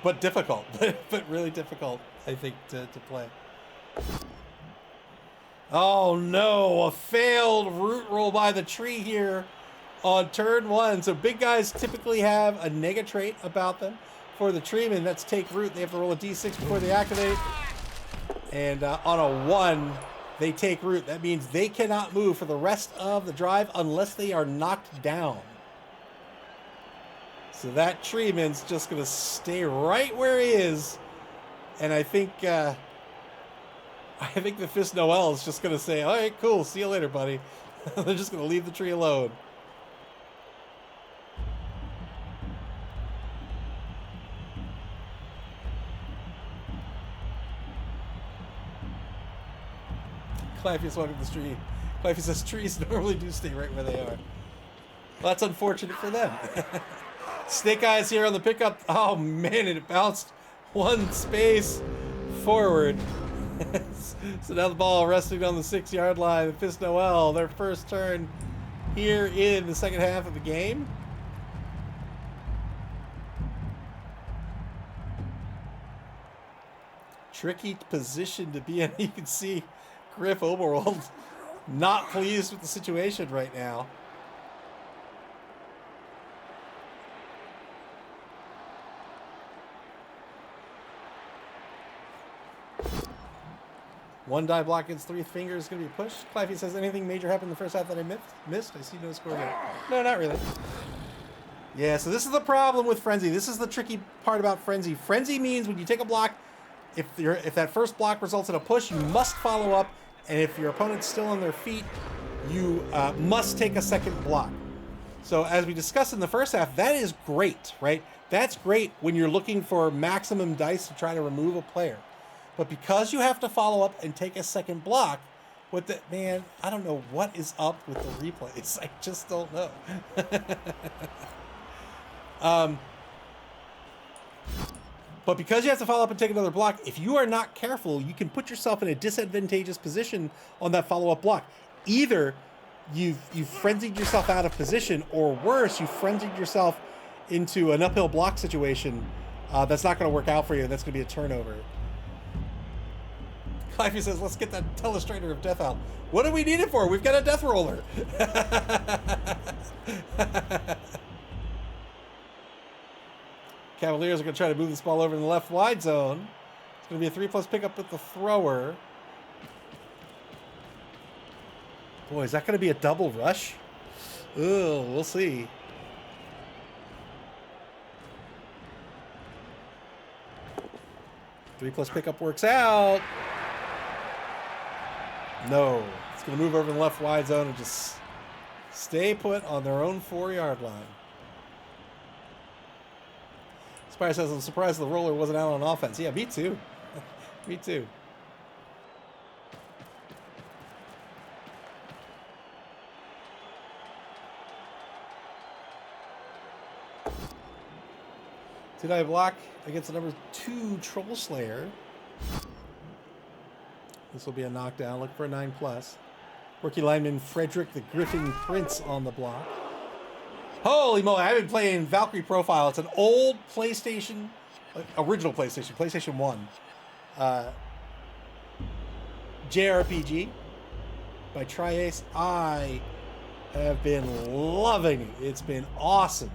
But difficult. but really difficult, I think, to play. Oh no, a failed root roll by the tree here on turn 1. So big guys typically have a nega trait about them. For the treeman, that's take root. They have to roll a d6 before they activate. And on a 1, they take root. That means they cannot move for the rest of the drive unless they are knocked down. So that treeman's just going to stay right where he is. And I think I think the Fist Noel is just going to say, all right, cool, see you later, buddy. They're just going to leave the tree alone. Clypheus walking the street. Clypheus says trees normally do stay right where they are. Well, that's unfortunate for them. Snake Eyes here on the pickup. Oh man, it bounced one space forward. So now the ball resting on the 6-yard line. The Fist Noel, their first turn here in the second half of the game. Tricky position to be in. You can see Griff Oberwald not pleased with the situation right now. One die block against 3 fingers going to be pushed. Clypheus says, anything major happened in the first half that I missed? I see no score yet. No, not really. Yeah, so this is the problem with Frenzy. This is the tricky part about Frenzy. Frenzy means when you take a block, if that first block results in a push, you must follow up. And if your opponent's still on their feet, you must take a second block. So as we discussed in the first half, that is great, right? That's great when you're looking for maximum dice to try to remove a player. But because you have to follow up and take a second block, man, I don't know what is up with the replays. I just don't know. But because you have to follow up and take another block, if you are not careful, you can put yourself in a disadvantageous position on that follow-up block. Either you've frenzied yourself out of position, or worse, you've frenzied yourself into an uphill block situation that's not going to work out for you, and that's going to be a turnover. Clivey says, let's get that Telestrator of Death out. What do we need it for? We've got a Death Roller. Cavaliers are going to try to move this ball over in the left wide zone. It's going to be a 3+ pickup with the thrower. Boy, is that going to be a double rush? Ugh, we'll see. Three plus pickup works out. No. It's going to move over in the left wide zone and just stay put on their own 4-yard line. Spire says, I'm surprised the roller wasn't out on offense. Yeah, me too. Me too. Two-die block against the number 2 Troll Slayer. This will be a knockdown. Looking for a 9+. Rookie lineman Frederick the Griffin Prince on the block. Holy moly, I've been playing Valkyrie Profile. It's an old PlayStation, original PlayStation, PlayStation 1. JRPG by Tri-Ace. I have been loving it. It's been awesome.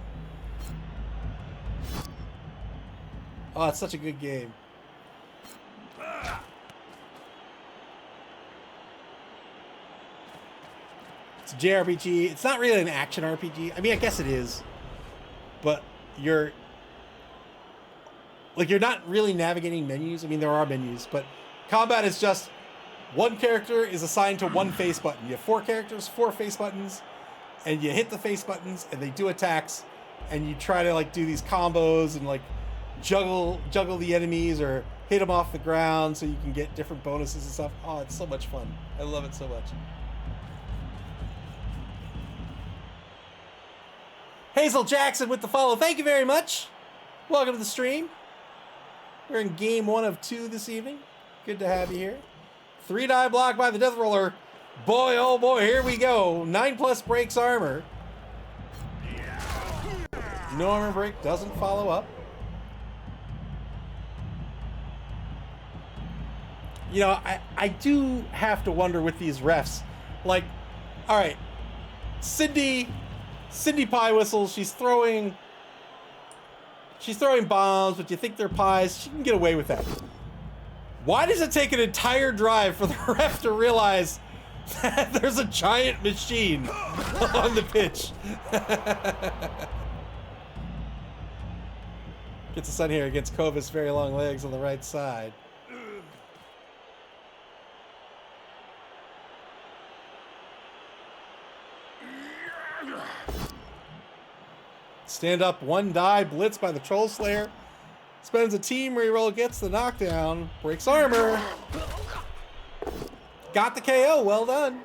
Oh, it's such a good game. It's a JRPG. It's not really an action RPG. I mean, I guess it is. But you're not really navigating menus. I mean, there are menus, but combat is just one character is assigned to one face button. You have 4 characters, 4 face buttons, and you hit the face buttons and they do attacks, and you try to do these combos and juggle the enemies or hit them off the ground so you can get different bonuses and stuff. Oh, it's so much fun. I love it so much. Hazel Jackson with the follow. Thank you very much. Welcome to the stream. We're in game 1 of 2 this evening. Good to have you here. 3-die block by the Death Roller. Boy, oh boy, here we go. 9+ breaks armor. No armor break, doesn't follow up. You know, I do have to wonder with these refs. All right, Cindy Pie Whistles, she's throwing bombs, but you think they're pies. She can get away with that. Why does it take an entire drive for the ref to realize that there's a giant machine on the pitch? Gets the sun here against Kova's very long legs on the right side. Stand up, one die, blitz by the Troll Slayer. Spends a team reroll, gets the knockdown, breaks armor. Got the KO, well done.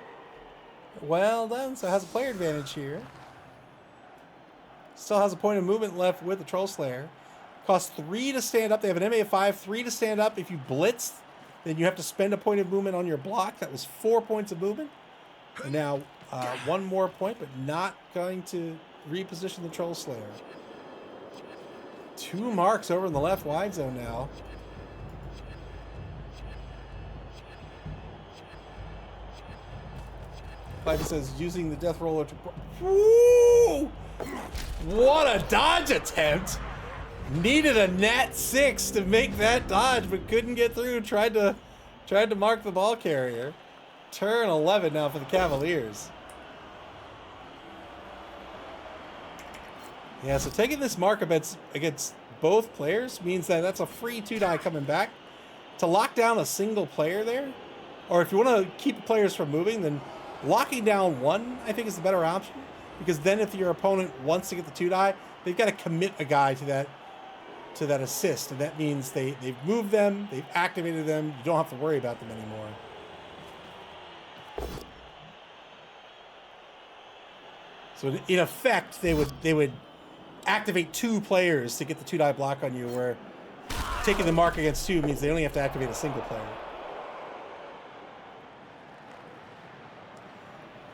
Well done, so has a player advantage here. Still has a point of movement left with the Troll Slayer. Costs 3 to stand up. They have an MA of 5, 3 to stand up. If you blitz, then you have to spend a point of movement on your block. That was 4 points of movement. And now 1 more point, but not going to reposition the Troll Slayer. 2 marks over in the left wide zone now. Like it says, using the death roller to... Woo! What a dodge attempt! Needed a nat 6 to make that dodge, but couldn't get through. Tried to mark the ball carrier. Turn 11 now for the Cavaliers. Yeah, so taking this mark against both players means that that's a free 2 die coming back. To lock down a single player there, or if you want to keep the players from moving, then locking down 1, I think, is the better option. Because then if your opponent wants to get the 2 die, they've got to commit a guy to that assist. And that means they've moved them, they've activated them, you don't have to worry about them anymore. So in effect, they would activate 2 players to get the 2 die block on you, where taking the mark against 2 means they only have to activate a single player.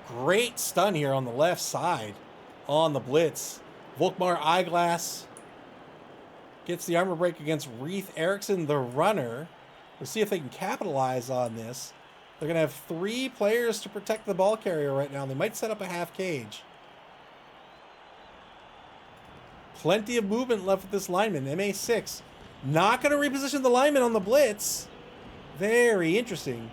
Great stun here on the left side on the blitz. Volkmar Eyeglass gets the armor break against Reith Erickson, the runner. We'll see if they can capitalize on this. They're going to have 3 players to protect the ball carrier right now. They might set up a half cage. Plenty of movement left with this lineman. MA6. Not going to reposition the lineman on the blitz. Very interesting.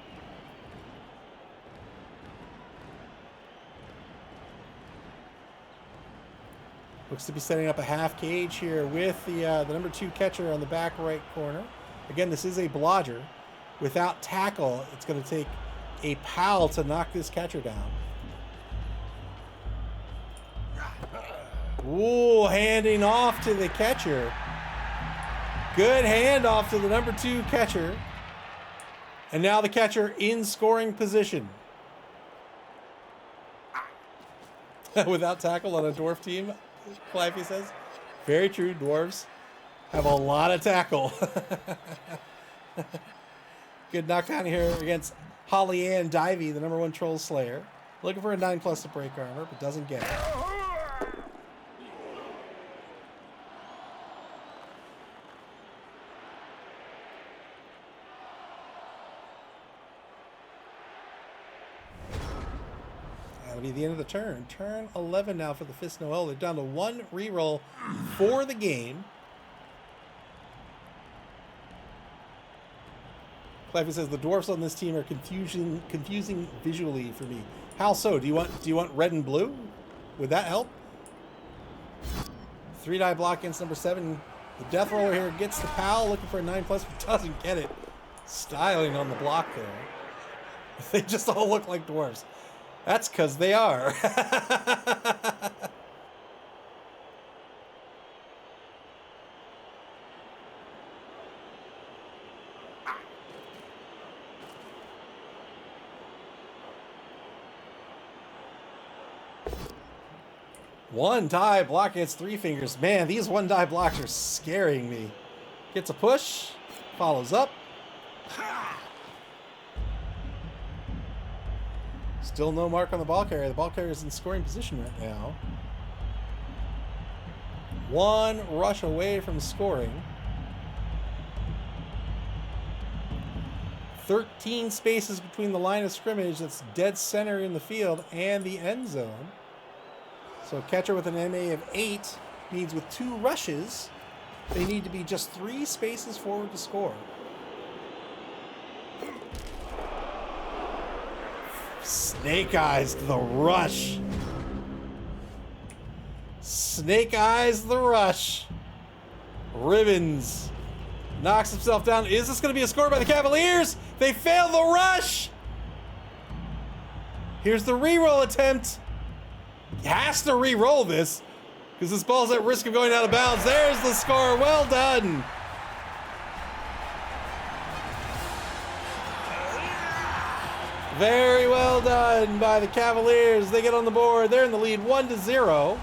Looks to be setting up a half cage here with the number 2 catcher on the back right corner. Again, this is a blodger. Without tackle, it's going to take a pal to knock this catcher down. Ooh, handing off to the catcher. Good handoff to the number 2 catcher. And now the catcher in scoring position. Without tackle on a dwarf team, Clivey says. Very true, dwarves have a lot of tackle. Good knockdown here against Holly Ann Divey, the number 1 Troll Slayer. Looking for a 9+ to break armor, but doesn't get it. That'll be the end of the turn. Turn 11 now for the Fist Noel. They're down to 1 reroll for the game. Clivey says the dwarfs on this team are confusing visually for me. How so? Do you want red and blue? Would that help? 3 die block against number 7. The death roller here gets the pal, looking for a 9+, but doesn't get it. Styling on the block there. They just all look like dwarves. That's because they are. One die block against 3 fingers. Man, these 1 die blocks are scaring me. Gets a push, follows up. Still no mark on the ball carrier. The ball carrier is in scoring position right now. 1 rush away from scoring. 13 spaces between the line of scrimmage that's dead center in the field and the end zone. So catcher with an MA of 8 means with 2 rushes, they need to be just 3 spaces forward to score. Snake Eyes the rush. Snake Eyes the rush. Ribbons knocks himself down. Is this going to be a score by the Cavaliers? They fail the rush. Here's the reroll attempt. He has to re-roll this because this ball's at risk of going out of bounds. There's the score. Well done. Very well done by the Cavaliers. They get on the board. They're in the lead 1-0.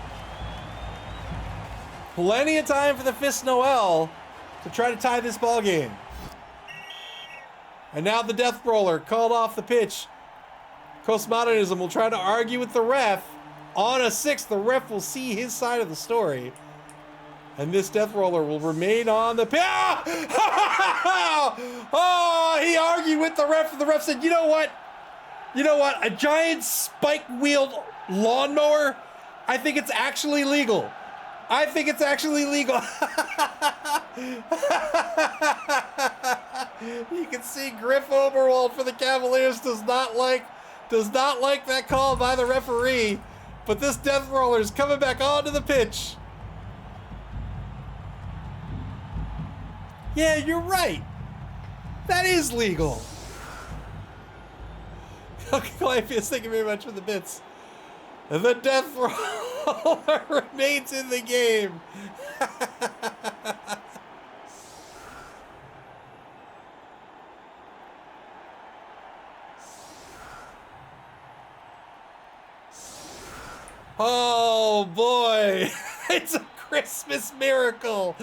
Plenty of time for the Fist Noel to try to tie this ball game. And now the Death Roller called off the pitch. Postmodernism will try to argue with the ref. On a 6, the ref will see his side of the story. And this Death Roller will remain on the pitch. Oh, he argued with the ref, and the ref said, you know what? You know what? A giant spike-wheeled lawnmower? I think it's actually legal. I think it's actually legal. You can see Griff Oberwald for the Cavaliers does not like that call by the referee. But this Death Roller is coming back onto the pitch. Yeah, you're right. That is legal. Okay, Clayfius, thank you very much for the bits. The Death Roller remains in the game. Oh boy, it's a Christmas miracle.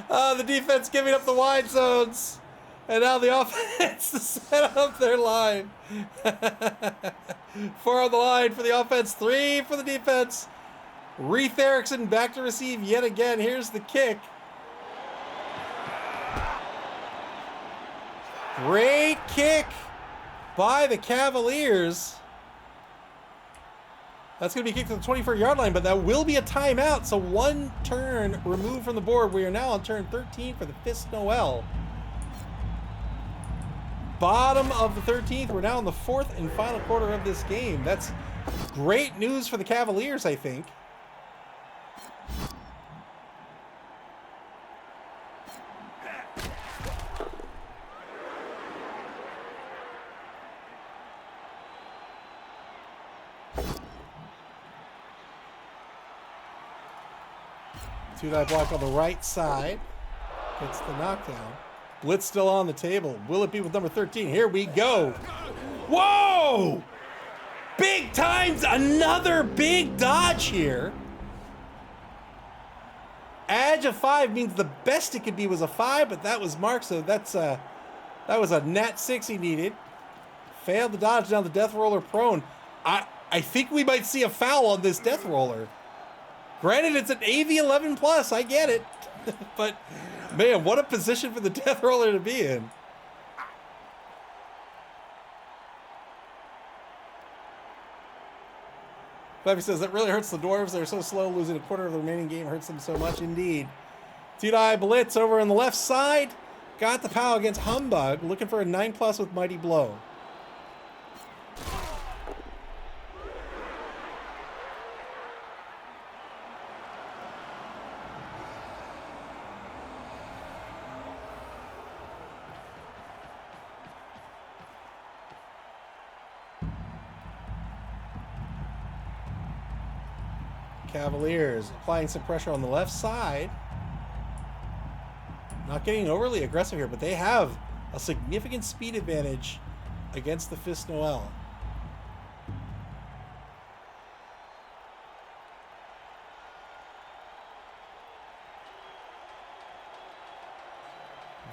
The defense giving up the wide zones. And now the offense to set up their line. 4 on the line for the offense, 3 for the defense. Reith Erickson back to receive yet again. Here's the kick. Great kick by the Cavaliers. That's going to be kicked to the 24-yard line, but that will be a timeout. So 1 turn removed from the board. We are now on turn 13 for the Fist Noel. Bottom of the 13th. We're now in the 4th and final quarter of this game. That's great news for the Cavaliers, I think. Two-die block on the right side. Gets the knockdown. Blitz still on the table. Will it be with number 13? Here we go. Whoa! Big times. Another big dodge here. Edge of 5 means the best it could be was a 5, but that was marked, so that was a nat 6 he needed. Failed the dodge down the Death Roller prone. I think we might see a foul on this Death Roller. Granted, it's an AV11 plus. I get it. But, man, what a position for the Death Roller to be in. Buffy says, that really hurts the Dwarves. They're so slow. Losing a quarter of the remaining game hurts them so much indeed. Two-die blitz over on the left side. Got the POW against Humbug. Looking for a 9+ with Mighty Blow. Cavaliers applying some pressure on the left side. Not getting overly aggressive here, but they have a significant speed advantage against the Fist Noel.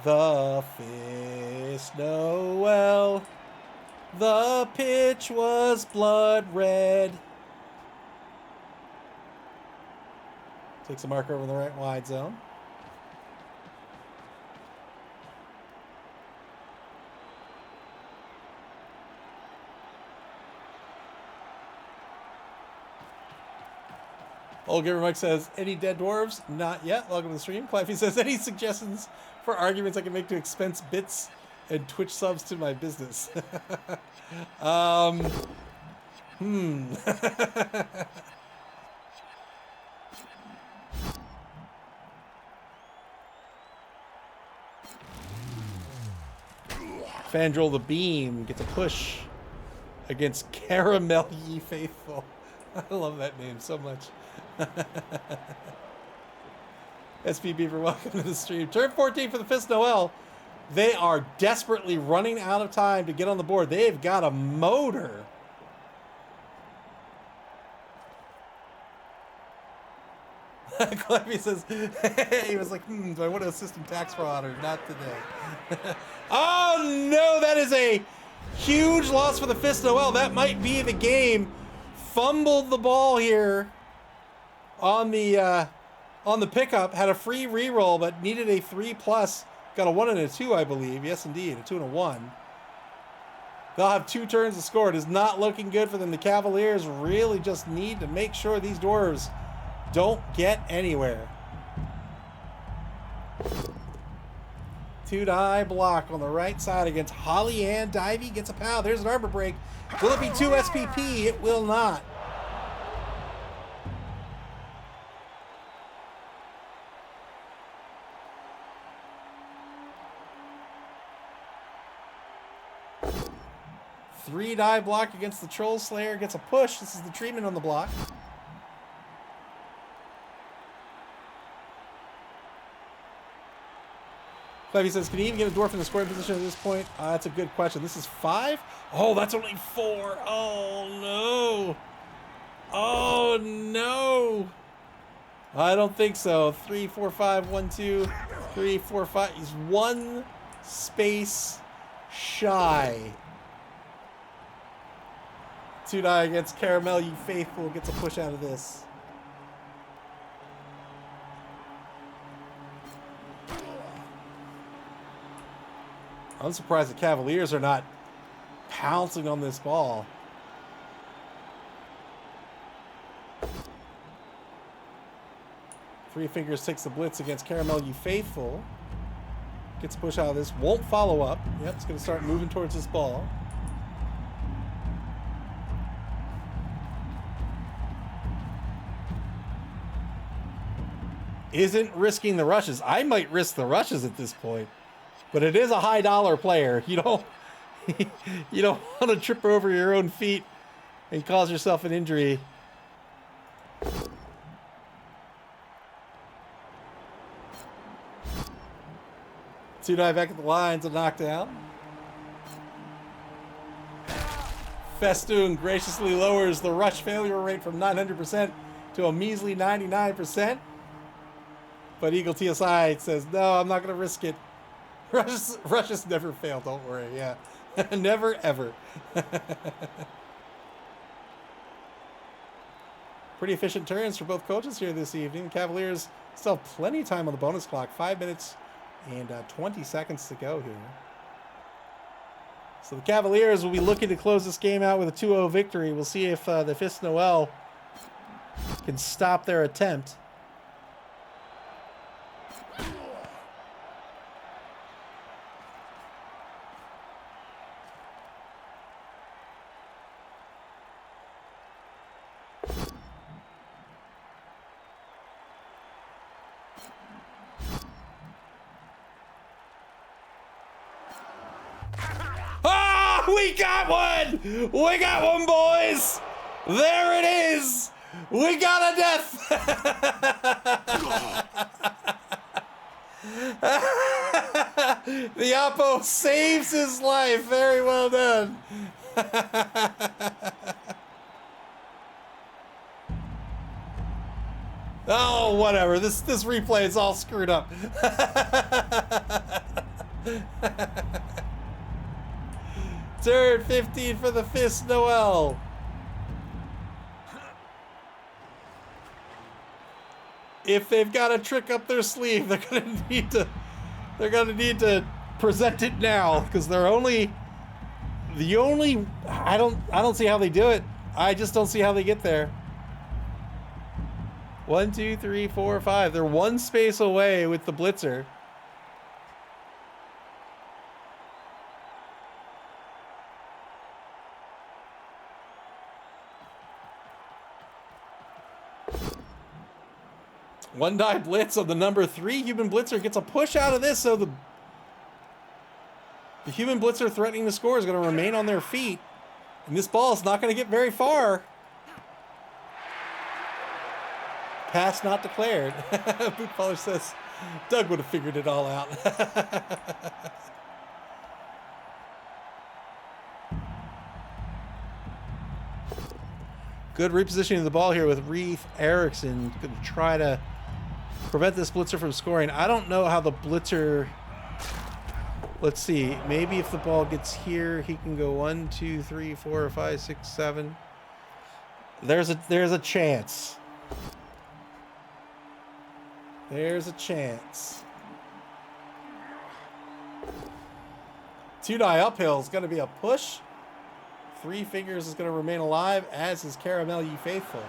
The Fist Noel. The pitch was blood red. Takes a marker over in the right wide zone. Old Gamer Mike says, any dead dwarves? Not yet. Welcome to the stream. Claffy says, any suggestions for arguments I can make to expense bits and Twitch subs to my business? Fandrel the Beam gets a push against Caramel Ye Faithful. I love that name so much. SP Beaver, welcome to the stream. Turn 14 for the Fist Noel. They are desperately running out of time to get on the board. They've got a motor. Clevy says, he was like, do I want to assist in tax fraud or not today? Oh no, that is a huge loss for the Fist Noel. That might be the game. Fumbled the ball here on the pickup. Had a free reroll, but needed a 3+. Got a 1 and a 2, I believe. Yes, indeed, a 2 and a 1. They'll have 2 turns to score. It is not looking good for them. The Cavaliers really just need to make sure these Dwarves don't get anywhere. 2-die block on the right side against Holly Ann. Divey gets a pow. There's an arbor break. Will it be 2 SPP? It will not. Three-die block against the Troll Slayer. Gets a push. This is the treatment on the block. Clevy says, can he even get a dwarf in the scoring position at this point? That's a good question. This is 5? Oh, that's only 4. Oh, no. Oh, no. I don't think so. 3, 4, 5, 1, 2, 3, 4, 5. He's 1 space shy. 2-die against Caramel Ye Faithful. Gets a push out of this. I'm surprised the Cavaliers are not pouncing on this ball. Three Fingers takes the blitz against Caramel Ye Faithful. Gets a push out of this. Won't follow up. Yep, it's going to start moving towards this ball. Isn't risking the rushes. I might risk the rushes at this point. But it is a high dollar player. You don't want to trip over your own feet and cause yourself an injury. Two-die back at the lines, a knockdown. Festoon graciously lowers the rush failure rate from 900% to a measly 99%. But Eagle TSI says, no, I'm not going to risk it. Rushes never fail, don't worry. Yeah, never, ever. Pretty efficient turns for both coaches here this evening. The Cavaliers still have plenty of time on the bonus clock. 5 minutes and 20 seconds to go here. So the Cavaliers will be looking to close this game out with a 2-0 victory. We'll see if the Fist Noel can stop their attempt. We got one! We got one, boys! There it is! We got a death! The Oppo saves his life. Very well done. Oh, whatever. This replay is all screwed up. Turn 15 for the Fist Noel. If they've got a trick up their sleeve, they're gonna need to present it now, because they're I don't see how they do it. I just don't see how they get there. 1, 2, 3, 4, 5. They're 1 space away with the blitzer. One-die blitz on the number 3 human blitzer gets a push out of this, so the The human blitzer threatening to score is going to remain on their feet. And this ball is not going to get very far. Pass not declared. Boot Baller says Doug would have figured it all out. Good repositioning of the ball here with Reef Erickson. Going to try to prevent this blitzer from scoring. I don't know how the blitzer... Let's see. Maybe if the ball gets here, he can go 1, 2, 3, 4, 5, 6, 7. There's a chance. There's a chance. 2-die uphill is going to be a push. 3 Fingers is going to remain alive, as is Caramel Ye Faithful.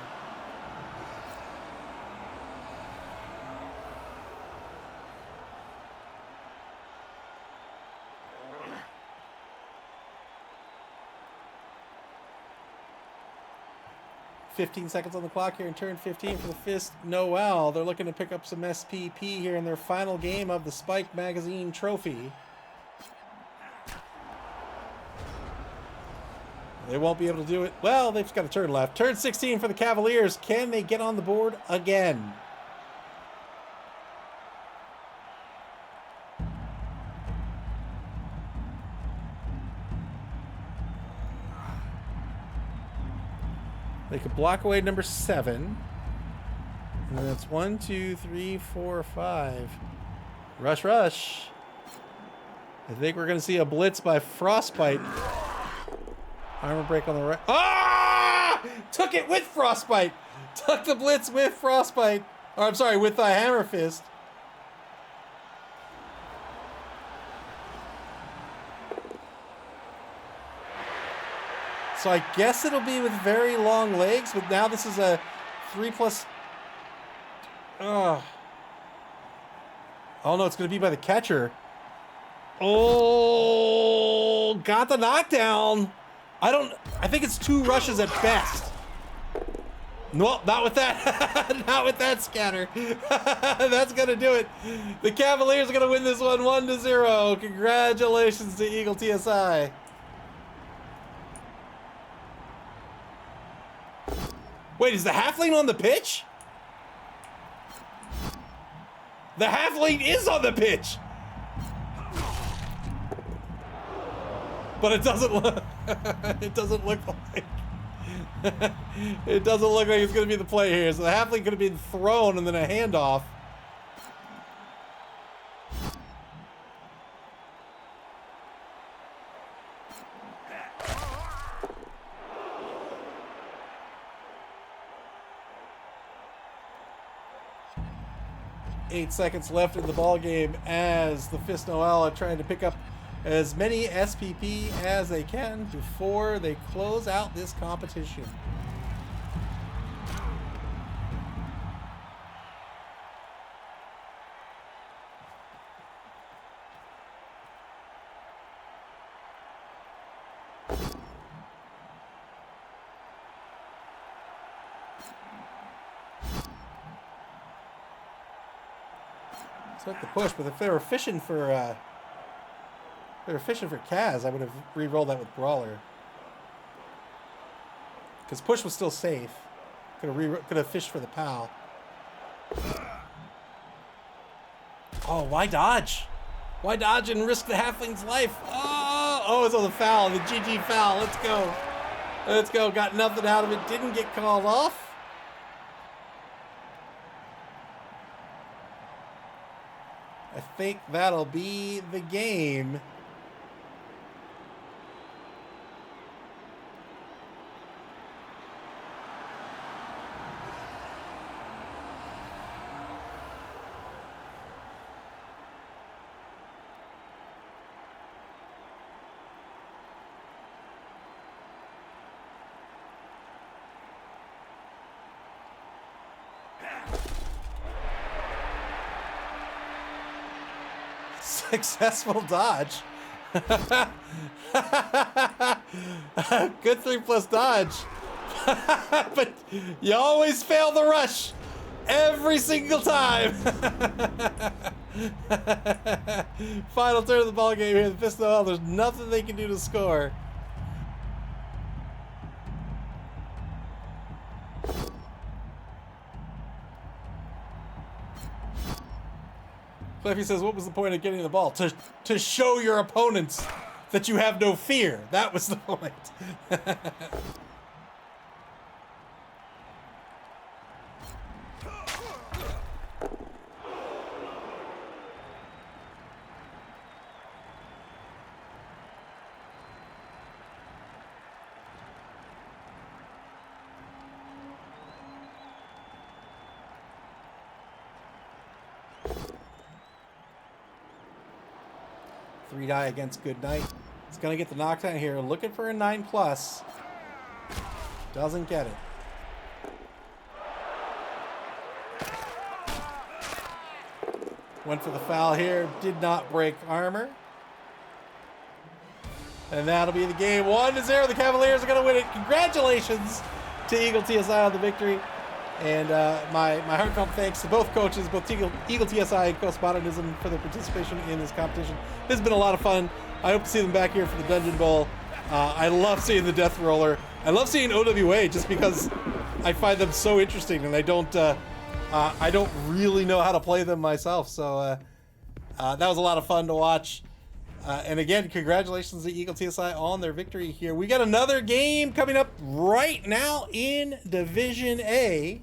.15 seconds on the clock here in turn 15 for the Fist Noel. They're looking to pick up some SPP here in their final game of the Spike Magazine Trophy. They won't be able to do it. Well, they've just got a turn left. Turn 16 for the Cavaliers. Can they get on the board again? They could block away number 7. And then that's 1, 2, 3, 4, 5. Rush, rush. I think we're going to see a blitz by Frostbite. Armor break on the right. Ah! Took it with Frostbite. Took the blitz with Frostbite. Or I'm sorry, with the Hammer Fist. So I guess it'll be with very long legs, but now this is a 3+. Oh no, it's going to be by the catcher. Oh, got the knockdown. I think it's 2 rushes at best. No, not with that. Not with that scatter. That's going to do it. The Cavaliers are going to win this one 1-0. Congratulations to Eagle TSI. Wait, is the halfling on the pitch? The halfling is on the pitch. But it doesn't look it doesn't look like it doesn't look like it's gonna be the play here. So the halfling could have been thrown and then a handoff. Eight seconds left in the ball game as the Fist Noel are trying to pick up as many SPP as they can before they close out this competition. Took the push, but if they were fishing for Kaz, I would have re-rolled that with Brawler. Because push was still safe. Could have fished for the PAL. Oh, why dodge? Why dodge and risk the halfling's life? Oh, it's on the foul, the GG foul. Let's go. Let's go. Got nothing out of it. Didn't get called off. I think that'll be the game. Successful dodge. Good 3+ dodge. But you always fail the rush. every single time. Final turn of the ball game here. The Fist of Noel, there's nothing they can do to score. Cliffy says, what was the point of getting the ball? To show your opponents that you have no fear. That was the point. Three die against Goodnight. He's going to get the knockdown here. Looking for a 9+. Doesn't get it. Went for the foul here. Did not break armor. And that'll be the game. 1-0. The Cavaliers are going to win it. Congratulations to Eagle TSI on the victory. And my heartfelt thanks to both coaches, both Eagle TSI and Coast Modernism, for their participation in this competition. This has been a lot of fun. I hope to see them back here for the Dungeon Bowl. I love seeing the Death Roller. I love seeing OWA just because I find them so interesting, and I don't really know how to play them myself. So that was a lot of fun to watch. And again, congratulations to Eagle TSI on their victory here. We got another game coming up right now in Division A.